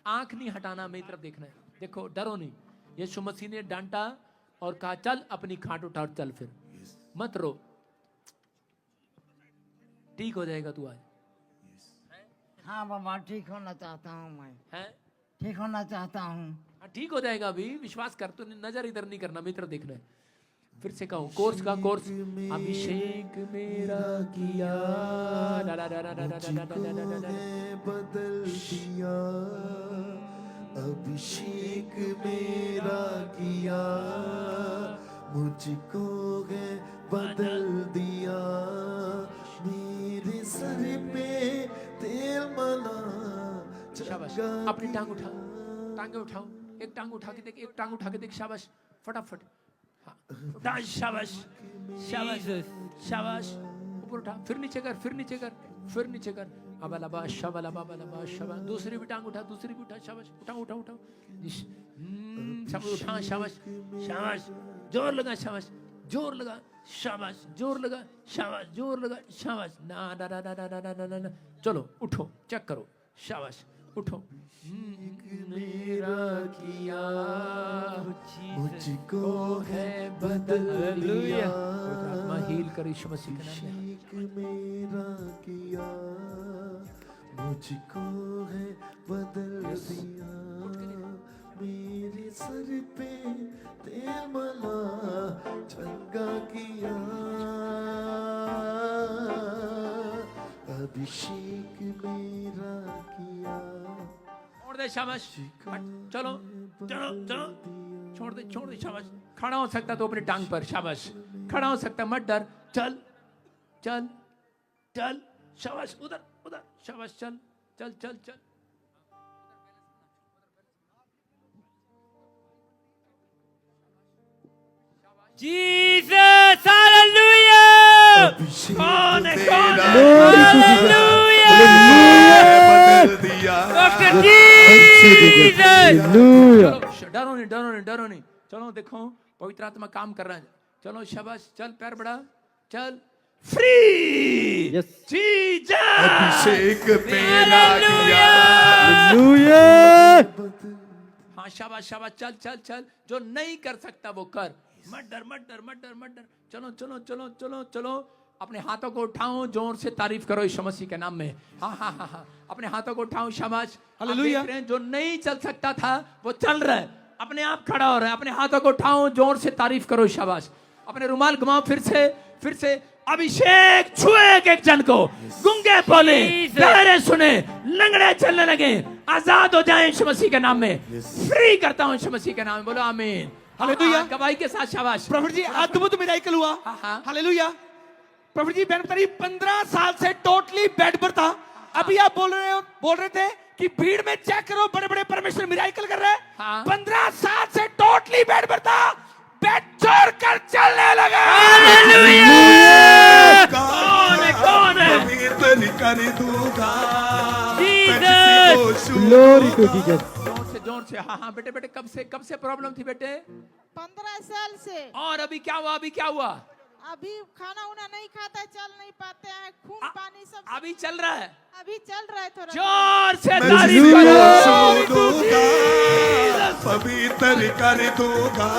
आंख नहीं हटाना, मेरी तरफ देखना है। देखो डरो नहीं, यीशु मसीह ने डांटा और कहा चल अपनी खाट उठा और चल, फिर मत रो, ठीक हो जाएगा तू आज। हाँ बाबा, ठीक होना चाहता हूँ मैं, हैं? ठीक होना चाहता हूँ। हाँ, ठीक हो जाएगा, अभी विश्वास कर, तो नजर इधर नहीं करना, मेरी तरफ देखना है। फिर से कहूँ कोर्स का कोर्स, अभिषेक मेरा किया बदल दिया, अभिषेक मेरा किया, मुझको है बदल दिया, मेरे सर पे तेल मला। शाबाश, अपनी टांग उठा, टांगे उठाओ, एक टांग उठा के देख, एक टांग उठा के देख, शाबाश, फटाफट, हाँ उठा, शाबाश शाबाश शाबाश, ऊपर उठा, फिर नीचे कर, फिर नीचे कर, फिर नीचे कर, अबा लबा शबा लबा लबा शबा, दूसरी भी टांग उठा, दूसरी भी उठा, शाबाश, उठाओ उठाओ उठाओ, सब उठा, शाबाश शाबाश, जोर लगा, शाबाश जोर लगा, शाबाश जोर लगा, शाबाश जोर लगा, शाबाश, ना ना ना ना ना ना ना ना, चलो उठो, चेक करो, शाबाश उठो। मेरा किया मुझको है बदल दिया, आत्मा हील कर यीशु मसीह के नाम में। अभिषेक मेरा किया मुझको है बदल दिया, मेरे सर पे तेल मला चंगा किया, अभिषेक मेरा किया। छोड़ दे, शाबाश, चलो चलो चलो, छोड़ दे शाबाश। खड़ा हो सकता तो अपनी टांग पर, शाबाश, खड़ा हो सकता, मत डर, चल चल चल, शाबाश, उधर उधर, शाबाश, चल चल चल चल। Jesus, hallelujah! कौन है, कौन है? बदल दिया, Dr. Jesus! चलो, डरो नहीं डरो नहीं डरो नहीं, चलो देखो पवित्र आत्मा काम कर रहा है, चलो शाबाश, चल पैर बढ़ा, चल, फ्री जीसस, अभिषेक मेरा किया, हाँ शाबाश शाबाश, चल चल चल, जो नहीं कर सकता वो कर, मत डर मत डर मत डर मत डर, चलो चलो चलो चलो चलो, अपने हाथों को उठाओ, जोर से तारीफ करो यीशु मसीह के नाम में, हाँ हाँ हाँ हाँ, अपने हाथों को उठाओ, शाबाश। हालेलुया। देख रहे हैं जो नहीं चल सकता था वो चल रहा है, अपने आप खड़ा हो रहा है, अपने हाथों को उठाओ, जोर से तारीफ करो, शाबाश। अपने रुमाल घुमाओ, फिर से अभिषेक छुए एक जन को, गूंगे बोले, बहरे सुने, लंगड़े चलने लगे, आजाद हो जाएं यीशु मसीह के नाम में, फ्री करता हूं यीशु मसीह के नाम में, बोलो आमीन। हालेलुया। गवाही के साथ शाबाश। प्रभु जी अद्भुत मिराकल हुआ, हाँ। हालेलुया। प्रभु जी बहन बता रही 15 साल से टोटली बेड पर था, अभी आप बोल रहे थे कि भीड़ में चेक करो, बड़े बड़े परमेश्वर मिराकल कर रहे हैं। हाँ। 15 साल से टोटली बेड पर था, बेड छोड़ कर चलने लगा। कौन है? कीर्तन कर दूंगा, ग्लोरी टू जीसस। जोर से, हाँ बेटे, कब से प्रॉब्लम थी बेटे? 15 साल से। और अभी क्या हुआ? अभी खाना उना नहीं खाता, चल नहीं पाते हैं, खून पानी सब अभी चल रहा है अभी चल रहा है थोड़ा। जोर से तारीफ करो। पवित्र कर दूंगा।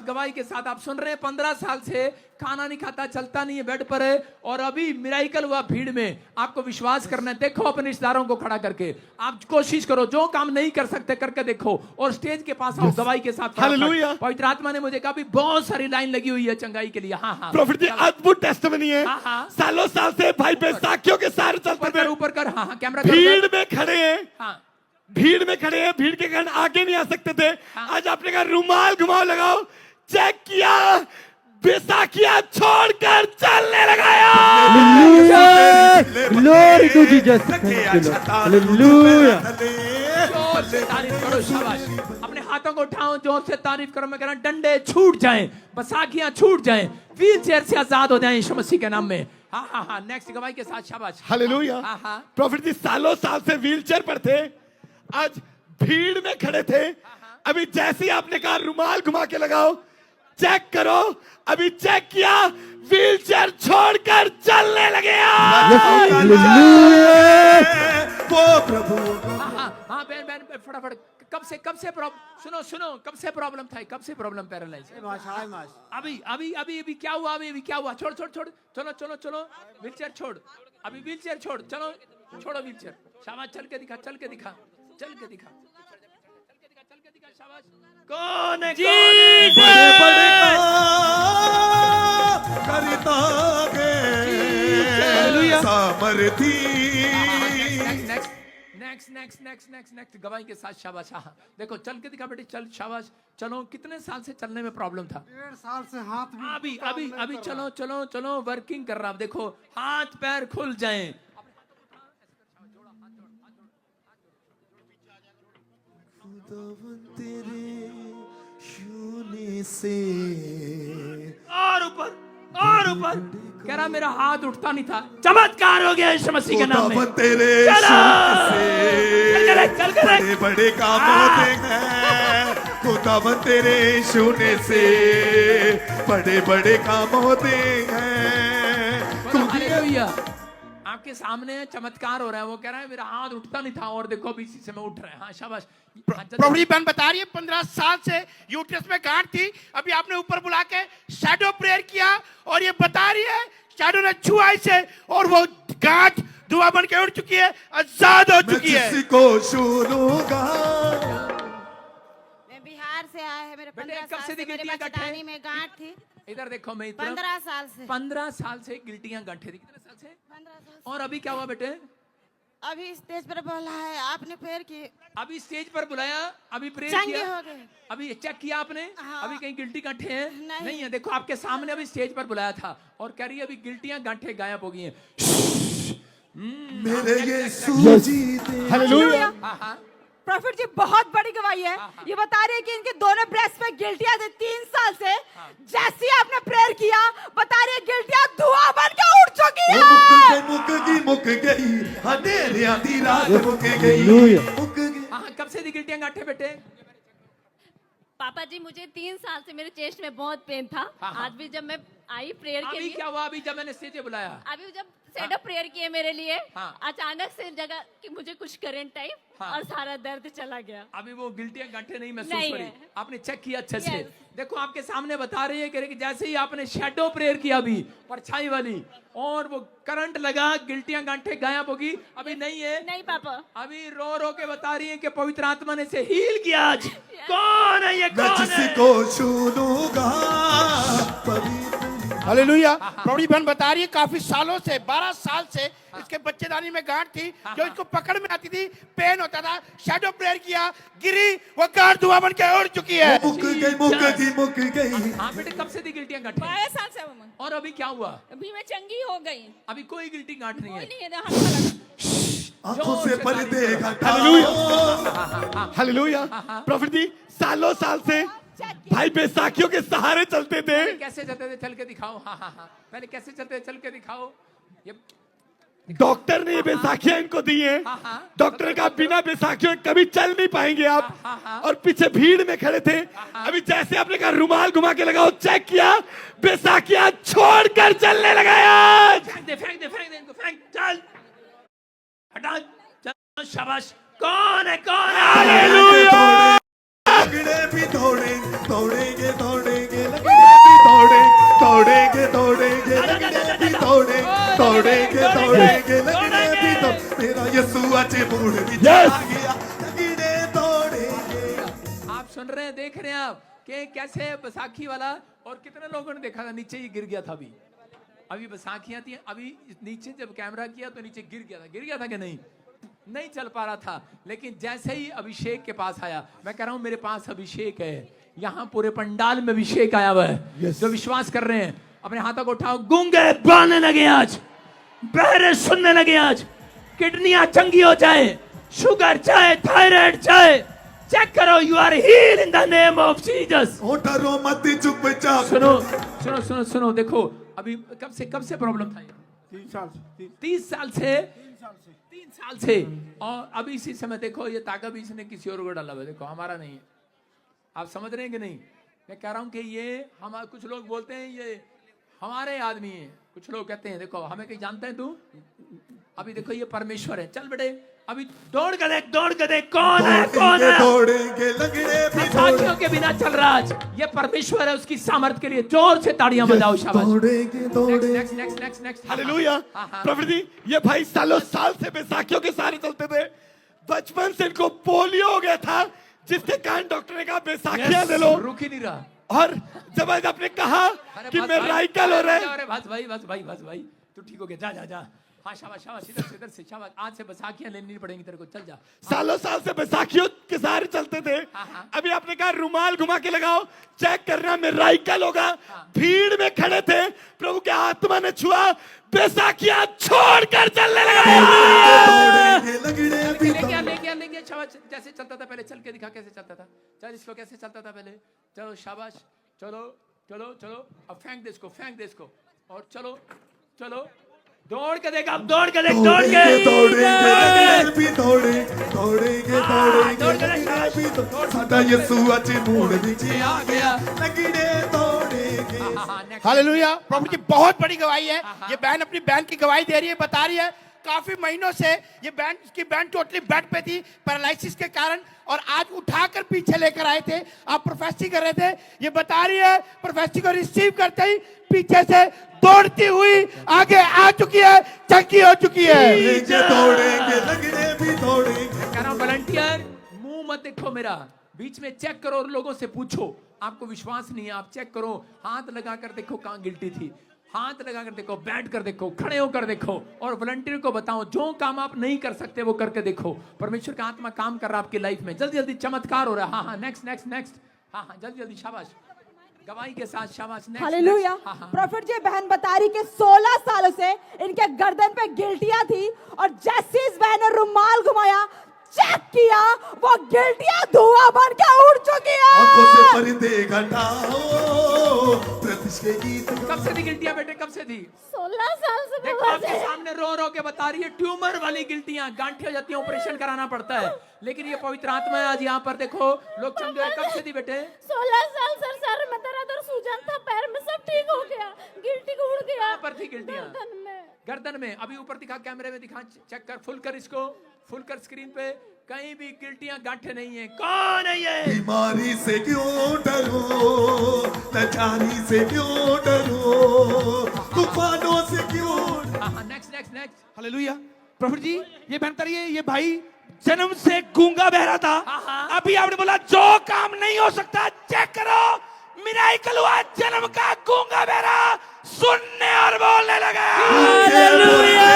गवाही के साथ आप सुन रहे हैं 15 साल से खाना नहीं खाता, चलता नहीं है, बेड पर है, और अभी मिराइकल हुआ भीड़ में। आपको विश्वास करना है, देखो अपने रिश्तेदारों को खड़ा करके, आप कोशिश करो, जो काम नहीं कर सकते करके देखो, और स्टेज के पास आओ गवाही के साथ। हालेलुया। पवित्र आत्मा ने मुझे कहा भी बहुत सारी लाइन लगी हुई है चंगाई के लिए। हाँ हाँ प्रॉफिट जी अद्भुत टेस्टमनी है। हाँ, हाँ। सालों साल से भाई बैसाखियों के सारे चलते थे, ऊपर कर। हाँ हाँ कैमरा भीड़ में खड़े हैं, हाँ भीड़ में खड़े हैं, भीड़ के कारण आगे नहीं आ सकते थे। आज आपने कहा रुमाल घुमाओ लगाओ, चेक किया, बैसाखियां छोड़कर चलने लगाया। Glory to Jesus. Thank you, Lord. Hallelujah. जोर से तारीफ करो, शाबाश। अपने हाथों को उठाओ, जोर से तारीफ करो। मैं कह रहा हूं डंडे छूट जाएं, बैसाखियां छूट जाएं, व्हील चेयर से आजाद हो जाएं यीशु मसीह के नाम में। हाँ हाँ हाँ नेक्स्ट गवाही के साथ, शाबाश। हालेलुया। हाँ हाँ प्रॉफिट जी सालों साल से व्हीलचेयर पर थे, आज भीड़ में खड़े थे। अभी जैसे ही आपने कहा रुमाल घुमा के लगाओ, चेक करो, अभी चेक किया, व्हीलचेयर छोड़कर चलने लगे। वो प्रभु हाँ बहन फटाफट। कब से प्रॉब्लम, सुनो कब से प्रॉब्लम था, कब से प्रॉब्लम पैरालाइज? अभी क्या हुआ? अभी क्या हुआ? छोड़ चलो व्हीलचेयर छोड़, अभी व्हीलचेयर छोड़, चलो छोड़ो व्हीलचेयर। शाबाश, चल के दिखा शाबाश। कौन है? बड़े करता गे सामर्थी। नेक्स्ट गवाही के साथ, शाबाश। हाँ देखो, चल के दिखा बेटी, चल, शाबाश। चलो, कितने साल से चलने में प्रॉब्लम था? 1.5 साल से हाथ भी अभी चलो वर्किंग कर रहा। देखो हाथ पैर खुल जाएं। तेरे छूने से और ऊपर कह रहा मेरा हाथ उठता नहीं था, चमत्कार हो गया यीशु मसीह के नाम में। तेरे चल बड़े बड़े काम होते हैं, खुदावन तेरे छूने से बड़े बड़े काम होते हैं। हालेलुया। आपके सामने चमत्कार हो रहा है। वो कह रहा है मेरा हाथ उठता नहीं था, और देखो अभी इसी से मैं उठ रहा है। हाँ शाबाश। प्रभु जी बहन बता रही है 15 साल से यूट्रस में गांठ थी, अभी आपने ऊपर बुला के शैडो प्रेयर किया, और ये बता रही है शैडो ने छुआ इसे, और वो गांठ धुआं बन के उड़ चुकी है, आजाद हो चुकी है। जिसको छूलूंगा। मैं बिहार से आया है, मेरे 15 कब साल से से मेरे गिल्टियां गांठें? बचपन में गांठ थी। इधर देखो, मैं 15 साल से 15 साल से गिल्टियां गांठे थी। कितने साल से? 15 साल से। और अभी क्या हुआ बेटे? अभी स्टेज पर बोला है, आपने प्रेयर की, अभी स्टेज पर बुलाया, अभी प्रेयर चंगे किया, हो गए। अभी चेक किया आपने? हाँ। अभी कहीं गिल्टी गांठे हैं? नहीं है। देखो आपके सामने अभी स्टेज पर बुलाया था, और कह रही है अभी गिल्टियां गांठे गायब हो गई हैं। मेरे यीशु जी हालेलुया। हाँ हाँ प्रॉफिट जी बहुत बड़ी गवाही है। ये बता रही है कि इनके दोनों ब्रेस्ट में गिल्टियां थी 3 साल से। जैसे ही आपने प्रेयर किया, बता रही है गिल्टियां धुआं बन के उड़ चुकी है। मुक गई अंधेरे आधी रात मुक गई। हाँ। कब से थी गिल्टियां गांठे बेटे? पापा जी मुझे 3 साल से मेरे चेस्ट में बहुत पेन था। हाँ। आज भी जब मैं आई प्रेयर के अभी लिए, क्या हुआ? अभी जब मैंने स्टेज पे बुलाया, अभी जब सेट अप प्रेयर किए मेरे लिए, हाँ। अचानक से जगह कि मुझे कुछ करंट टाइप, हाँ। और सारा दर्द चला गया। अभी वो गिल्टियां गांठे नहीं महसूस नहीं हो रही? है। आपने चेक किया अच्छे से? Yes. देखो आपके सामने बता रही है कि जैसे ही आपने शैडो प्रेयर किया, अभी परछाई वाली, और वो करंट लगा, गिल्टियां गांठे गायब होगी। अभी नहीं है? नहीं पापा। अभी रो के बता रही है कि पवित्र आत्मा ने से हील किया आज। कौन है ये? मैं कौन है? जिसको छूलूंगा पवित्र। हालेलुया। प्रभु जी बहन बता रही है काफी सालों से, 12 साल से इसके बच्चेदानी में गांठ थी, जो इसको पकड़ में आती थी, पेन होता था, शैडो प्रेयर किया, गिरी, वो गांठ धुआं बन के उड़ चुकी है। मुक गई। हाँ बेटे, कब से थी गिल्टियां गांठे? 12 साल से मम्मा। और अभी क्या हुआ? अभी मैं चंगी हो गई। अभी कोई गिल्टी गांठ नहीं है। नहीं है, हल्का लगा। आंखों से पर्दे हटा। हालेलुया। प्रॉफिट जी सालों साल से भाई बैसाखियों के सहारे चलते थे। कैसे चलते थे? चल के दिखाओ। हाँ। पहले कैसे चलते थे? चल के दिखाओ। ये डॉक्टर ने ये बैसाखियां इनको दी हैं। डॉक्टर ने कहा बिना बैसाखियों के कभी चल नहीं पाएंगे आप। और पीछे भीड़ में खड़े थे। अभी जैसे आपने कहा रुमाल घुमा के लगाओ, चेक किया, बैसाखियां छोड़कर चलने लगाया। फेंक दे इनको, फेंक। चल हटा, चल, शाबाश। कौन है हालेलुया लगड़े भी दौड़ेंगे दौड़ेंगे दौड़ेंगे लगड़े भी दौड़ेंगे दौड़ेंगे लगड़े भी दौड़ेंगे लगड़े भी मेरा यीशु आज बूढ़ भी चला गया लगड़े दौड़ेंगे। आप सुन रहे हैं, देख रहे हैं आप कि कैसे बैसाखी वाला, और कितने लोगों ने देखा था नीचे ही गिर गया था। अभी बैसाखियां थी, अभी नीचे जब कैमरा किया तो नीचे गिर गया था कि नहीं चल पा रहा था। लेकिन जैसे ही अभिषेक के पास आया, मैं कह रहा हूं मेरे पास अभिषेक है, यहाँ पूरे पंडाल में अभिषेक आया हुआ है। जो विश्वास कर रहे हैं अपने हाथों को उठाओ। गूंगे बोलने लगे आज, बहरे सुनने लगे आज, किडनियां चंगी हो जाए, शुगर चाहे, थायराइड चाहे, चेक करो, you are heal in the name of Jesus. डरो मत, चुपचाप सुनो, देखो अभी कब से प्रॉब्लम था? 30 साल से। और अभी इसी समय देखो ये ताकत भी इसने किसी और को डाला हुआ है, देखो हमारा नहीं है। आप समझ रहे हैं कि नहीं? मैं कह रहा हूं कि ये हम, कुछ लोग बोलते हैं ये हमारे आदमी है, कुछ लोग कहते हैं देखो हमें कहीं जानते हैं तू? अभी देखो ये परमेश्वर है। चल बेटे अभी दौड़ के देख कौन है दौड़ेंगे लगड़े भी साथियों के बिना चल रहा आज। ये परमेश्वर है, उसकी सामर्थ के लिए जोर से ताड़ियां बजाओ। शाबाश। नेक्स्ट। हालेलुया। प्रभु जी, ये भाई सालों साल से बैसाखियों के सारे चलते थे। बचपन से इनको पोलियो हो गया था, जिसके कारण डॉक्टर ने कहा बैसाखियां ले लो। रुक ही नहीं रहा। और जब आज आपने कहा कि मैं राइकल हो रहा है, बस भाई तू ठीक हो गया, जा। हाँ शाबाश, इधर से शाबाश। आज से बैसाखियां लेनी पड़ेंगी तेरे को, चल जा। सालों साल से बैसाखियों के सारे चलते थे। अभी आपने कहा रुमाल घुमा के लगाओ, चेक करना मिराइकल होगा। भीड़ में खड़े थे, प्रभु के आत्मा ने छुआ, बैसाखियां छोड़कर चलने लगा। लेके शाबाश। जैसे चलता था पहले, चल के दिखा कैसे चलता था। चल इसको कैसे चलता था पहले। चलो शाबाश, चलो। अब फेंक दे इसको और चलो। दौड़ के देख दौड़ेंगे साडा यीशु आज बूढ़ भी आ गया लगड़े दौड़ेंगे। हालेलुया। प्रभु जी बहुत बड़ी गवाही है। ये बहन अपनी बहन की गवाही दे रही है, बता रही है काफी महीनों से ये बहन टोटली बेड पे थी पैरालिसिस के कारण, और आज उठाकर पीछे लेकर आए थे। आप प्रोफेसी कर रहे थे, ये बता रही है प्रोफेसी को रिसीव करते ही पीछे से दौड़ती हुई आगे आ चुकी है, चंकी हो चुकी है। दौड़ेंगे लगड़े भी दौड़ेंगे। कह रहा हूं वॉलंटियर, मुंह मत देखो मेरा, बीच में चेक करो और लोगों से पूछो। आपको विश्वास नहीं है, आप चेक करो, हाथ लगाकर देखो कहां गिल्टी थी, हाथ लगाकर देखो, बैठ कर देखो, खड़े होकर देखो, और वॉलंटियर को बताओ जो काम आप नहीं कर सकते वो करके देखो। परमेश्वर का आत्मा काम कर रहा है आपकी लाइफ में, जल्दी चमत्कार हो रहा है। हाँ नेक्स्ट। हाँ जल्दी शाबाश, गवाही के साथ शाबाश। हालेलुया। प्रॉफिट जी बहन बता रही कि 16 सालों से इनके गर्दन पे गिल्टियां थी, और जैसे इस बहन ने रुमाल घुमाया, चेक किया, वो गिल्टियां धुआं बन के उड़ चुकी है। आंखों से पर्दे घटाओ, प्रतिष्ठा गीत। कब से थी गिल्टियां बेटे, कब से थी? 16 साल से देखो आपके सामने रो के बता रही है, ट्यूमर वाली गिल्टियां, गांठें हो जाती हैं, ऑपरेशन कराना पड़ता है। लेकिन ये पवित्र आत्मा है आज यहाँ पर, देखो लोग चंगे। कब से थी बेटे? 16 साल सर में दर्द और सूजन था, पैर में सब ठीक हो गया, गिल्टी को उड़ गया। कहाँ पर थी गिल्टियां? गर्दन में। अभी ऊपर दिखा, कैमरे में दिखा, चेक कर, फुल कर इसको, फुल कर स्क्रीन पे, कहीं भी गिल्टियां गांठें नहीं है। कौन है ये? बीमारी से क्यों डरो, लाचारी से क्यों डरो, तूफानों से क्यों। नेक्स्ट। हालेलुया। प्रभु जी, ये बहन करिए, ये भाई जन्म से गूंगा बहरा था। अभी आपने बोला जो काम नहीं हो सकता, चेक करो, मिराइकल हुआ, जन्म का गूंगा बहरा सुनने और बोलने लगा। हालेलुया।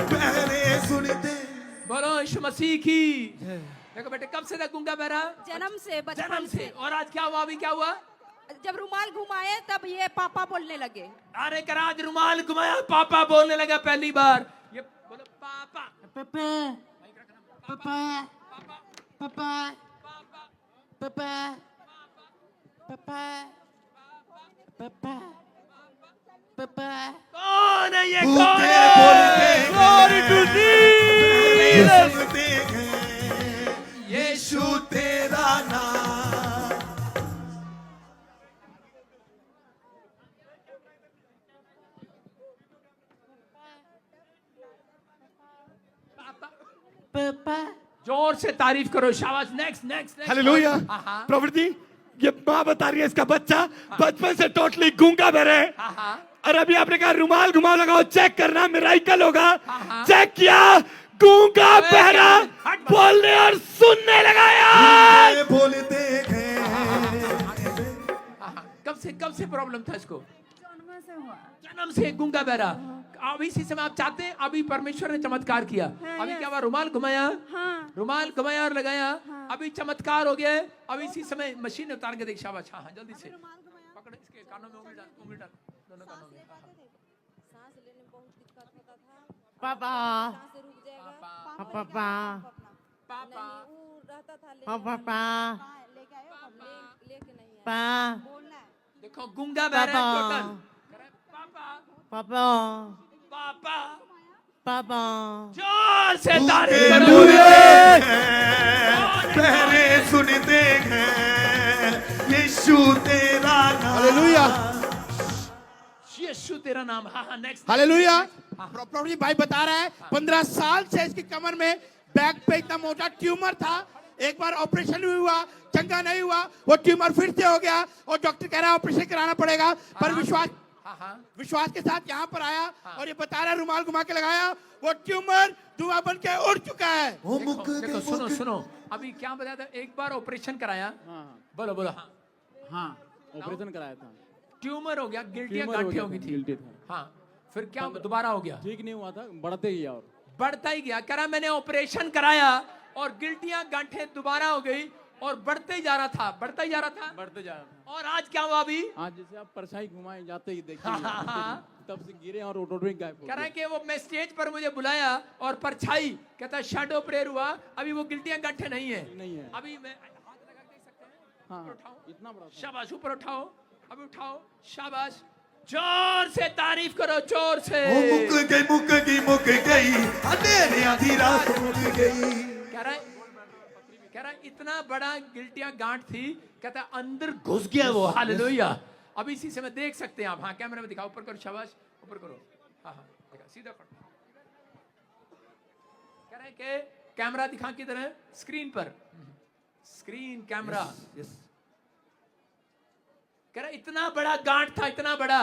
पहले सुनते। बोलो यीशु मसीह की। देखो बेटे, कब से था गूंगा बहरा? जन्म से, बचपन जन्म से। और आज क्या हुआ? अभी क्या हुआ? जब रुमाल घुमाए तब ये पापा बोलने लगे। अरे कर, आज रुमाल घुमाया, पापा बोलने लगा पहली बार। ये बोलो पापा, पापा पापा पापा पापा पापा पापा पापा। कौन है ये? भूखे कौन है? बोलते हैं, Glory to Jesus। सुनते हैं, यीशु तेरा नाम। पापा, पापा जोर से तारीफ करो, शाबाश। Next next hallelujah. प्रॉफिट जी, ये माँ बता रही है इसका बच्चा बचपन से टोटली गूंगा बहरा है। और अभी आपने कहा रुमाल घुमाओ लगाओ, चेक करना मिराइकल होगा। चेक किया, गूंगा बहरा बोलने और सुनने लगा यार। बोलते हैं कब से प्रॉब्लम था इसको? जन्म से गूंगा बहरा। अब इसी समय आप चाहते हैं, अभी परमेश्वर ने चमत्कार किया। अभी क्या हुआ? रुमाल घुमाया, रुमाल घुमाया और लगाया, अभी चमत्कार हो गया। अब इसी समय मशीन उतार के देख, शाबाश। हाँ जल्दी से पकड़, इसके कानों में उंगली डाल, उंगली डाल, दोनों कानों में। सांस लेने में बहुत दिक्कत होता था, पापा सांस रुक जाएगा, पापा पापा वो रहता था पापा लेके नहीं आया, पापा बोलना है। देखो गूंगा बहरा है टोटल। पापा पापा पापा पापा जोर से तारीफ करो। पहरे सुनते हैं यीशु तेरा नाम। हालेलुया, यीशु तेरा नाम। हाँ नेक्स्ट। हालेलुया। प्रॉफिट जी भाई बता रहा है 15 साल से इसकी कमर में बैक पे इतना मोटा ट्यूमर था। एक बार ऑपरेशन भी हुआ, चंगा नहीं हुआ, वो ट्यूमर फिर से हो गया और डॉक्टर कह रहा है ऑपरेशन कराना पड़ेगा। पर विश्वास के साथ यहाँ पर आया और ये बता रहा है रुमाल घुमा के लगाया, वो ट्यूमर धुआं बन के उड़ चुका है। देखो सुनो सुनो, अभी क्या बताया था? एक बार ऑपरेशन कराया। बोलो बोलो। हाँ ऑपरेशन कराया था, ट्यूमर हो गया, गिल्टियां गांठें हो गई थी। हाँ फिर क्या दोबारा हो गया? ठीक नहीं हुआ था, बढ़ते गया और बढ़ता ही गया। कह रहा मैंने ऑपरेशन कराया और गिल्टियां गांठें दोबारा हो गई और बढ़ते ही जा रहा था, बढ़ता ही जा रहा था, बढ़ते जा रहा था। और आज क्या हुआ? अभी आज जैसे आप परछाई घुमाए जाते ही देखिए तब से गिरे और रोटरी गायब हो कह रहा है गए। कि वो मैं स्टेज पर मुझे बुलाया और परछाई कहता है शैडो प्रेयर हुआ, अभी वो गिल्टियां गांठें नहीं है। नहीं है। अभी मैं हाथ लगा के देख सकते हैं? हाँ उठाओ, इतना बड़ा था। शाबाश, ऊपर उठाओ, अभी उठाओ, शाबाश। जोर से तारीफ करो, जोर से। मुक गई अंधेरे आधी रात मुक गई। कह रहा है इतना बड़ा गिल्टियां गांठ थी, कहता है अंदर घुस गया वो। हालेलुया। अब इसी से मैं देख सकते हैं आप। हाँ कैमरे में दिखाओ, ऊपर करो, शाबाश, ऊपर करो। हाँ हाँ देखा, सीधा करो। कह रहे हैं कि कैमरा दिखा किधर है? स्क्रीन पर, स्क्रीन कैमरा। कह रहा इतना बड़ा गांठ था, इतना बड़ा।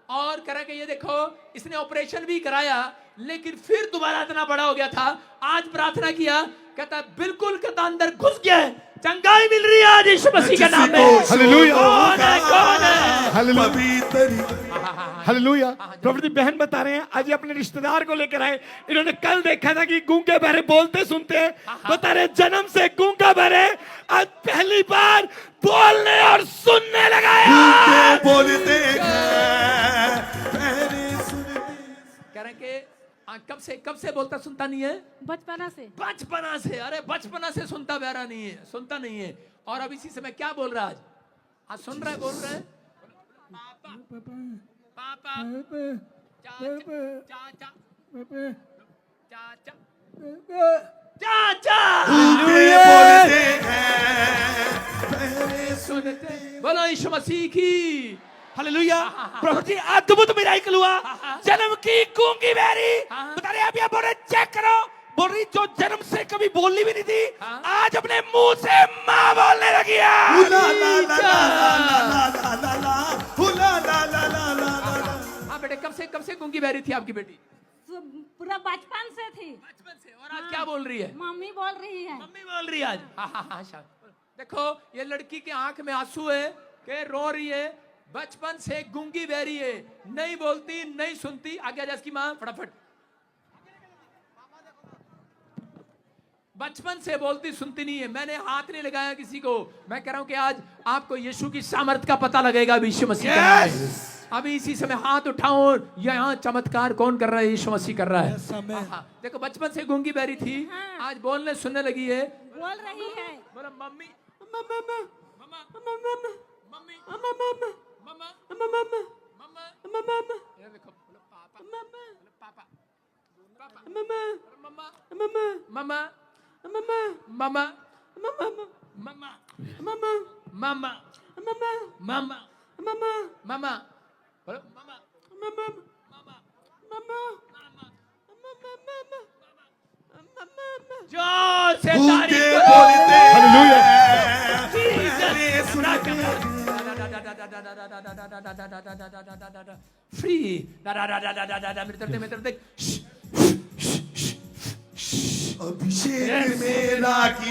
और कह रहा कि ये देखो इसने ऑपरेशन भी कराया लेकिन फिर दोबारा इतना बड़ा हो गया था। आज प्रार्थना किया, कहता बिल्कुल कहता अंदर घुस गया है, चंगाई मिल रही है आज यीशु मसीह के नाम में। हालेलुया। कौन है? हालेलुया। प्रॉफिट बहन बता रहे हैं आज ये अपने रिश्तेदार को लेकर आए। इन्होंने कल देखा था कि गूंगे बहरे बोलते सुनते हैं। बता रहे जन्म से गूंगा बहरे आज पहली बार बोलने और सुनने लगा। बोलते हैं पहरे सुनते। कह रहे कि कब से बोलता सुनता नहीं है? बचपना से। बचपना से। अरे बचपना से सुनता बहरा नहीं है, सुनता नहीं है। और अब इसी समय क्या बोल रहा है? आज सुन रहा है, बोल रहा है पापा चाचा चाचा। बोलते हैं पहरे सुनते। बोलो यीशु मसीह की। हालेलुया। प्रॉफिट जी अद्भुत मिराकल हुआ। जन्म की गूंगी बहरी बता रहे अभी आप बोल रहे चेक करो, बोल रही जो जन्म से कभी बोलनी भी नहीं थी आज अपने मुंह से माँ बोलने लगी है। हाँ बेटे, कब से गूंगी बहरी थी आपकी बेटी? पूरा बचपन से थी। बचपन से। और आज क्या बोल रही है? मम्मी बोल रही है। मम्मी बोल रही है आज। हाँ देखो ये लड़की के आंख में आंसू है कि रो रही है। बचपन से गूंगी बहरी है, नहीं बोलती, नहीं सुनती। आगे जा इसकी माँ फटाफट। बचपन से बोलती सुनती नहीं है। मैंने हाथ नहीं लगाया किसी को। मैं कह रहा हूं कि आज आपको यीशु की सामर्थ का पता लगेगा। यीशु मसीह कर रहा है। अभी इसी समय हाथ उठाओ। यहाँ चमत्कार कौन कर रहा है? यीशु मसीह कर रहा है। देखो बचपन से गूंगी बहरी थी, आज बोलने सुनने लगी है। बोल रही है। बोलो मम्मी देखो, बोलो पापा, बोलो पापा, मम्मा मम्मा मम्मा मम्मा मम्मा बोलो मम्मा जोर से भूखे तारीफ बोलते हालेलुया। मैंने सुना के फ्री मेरे तरफ देख अभिषेक मेरा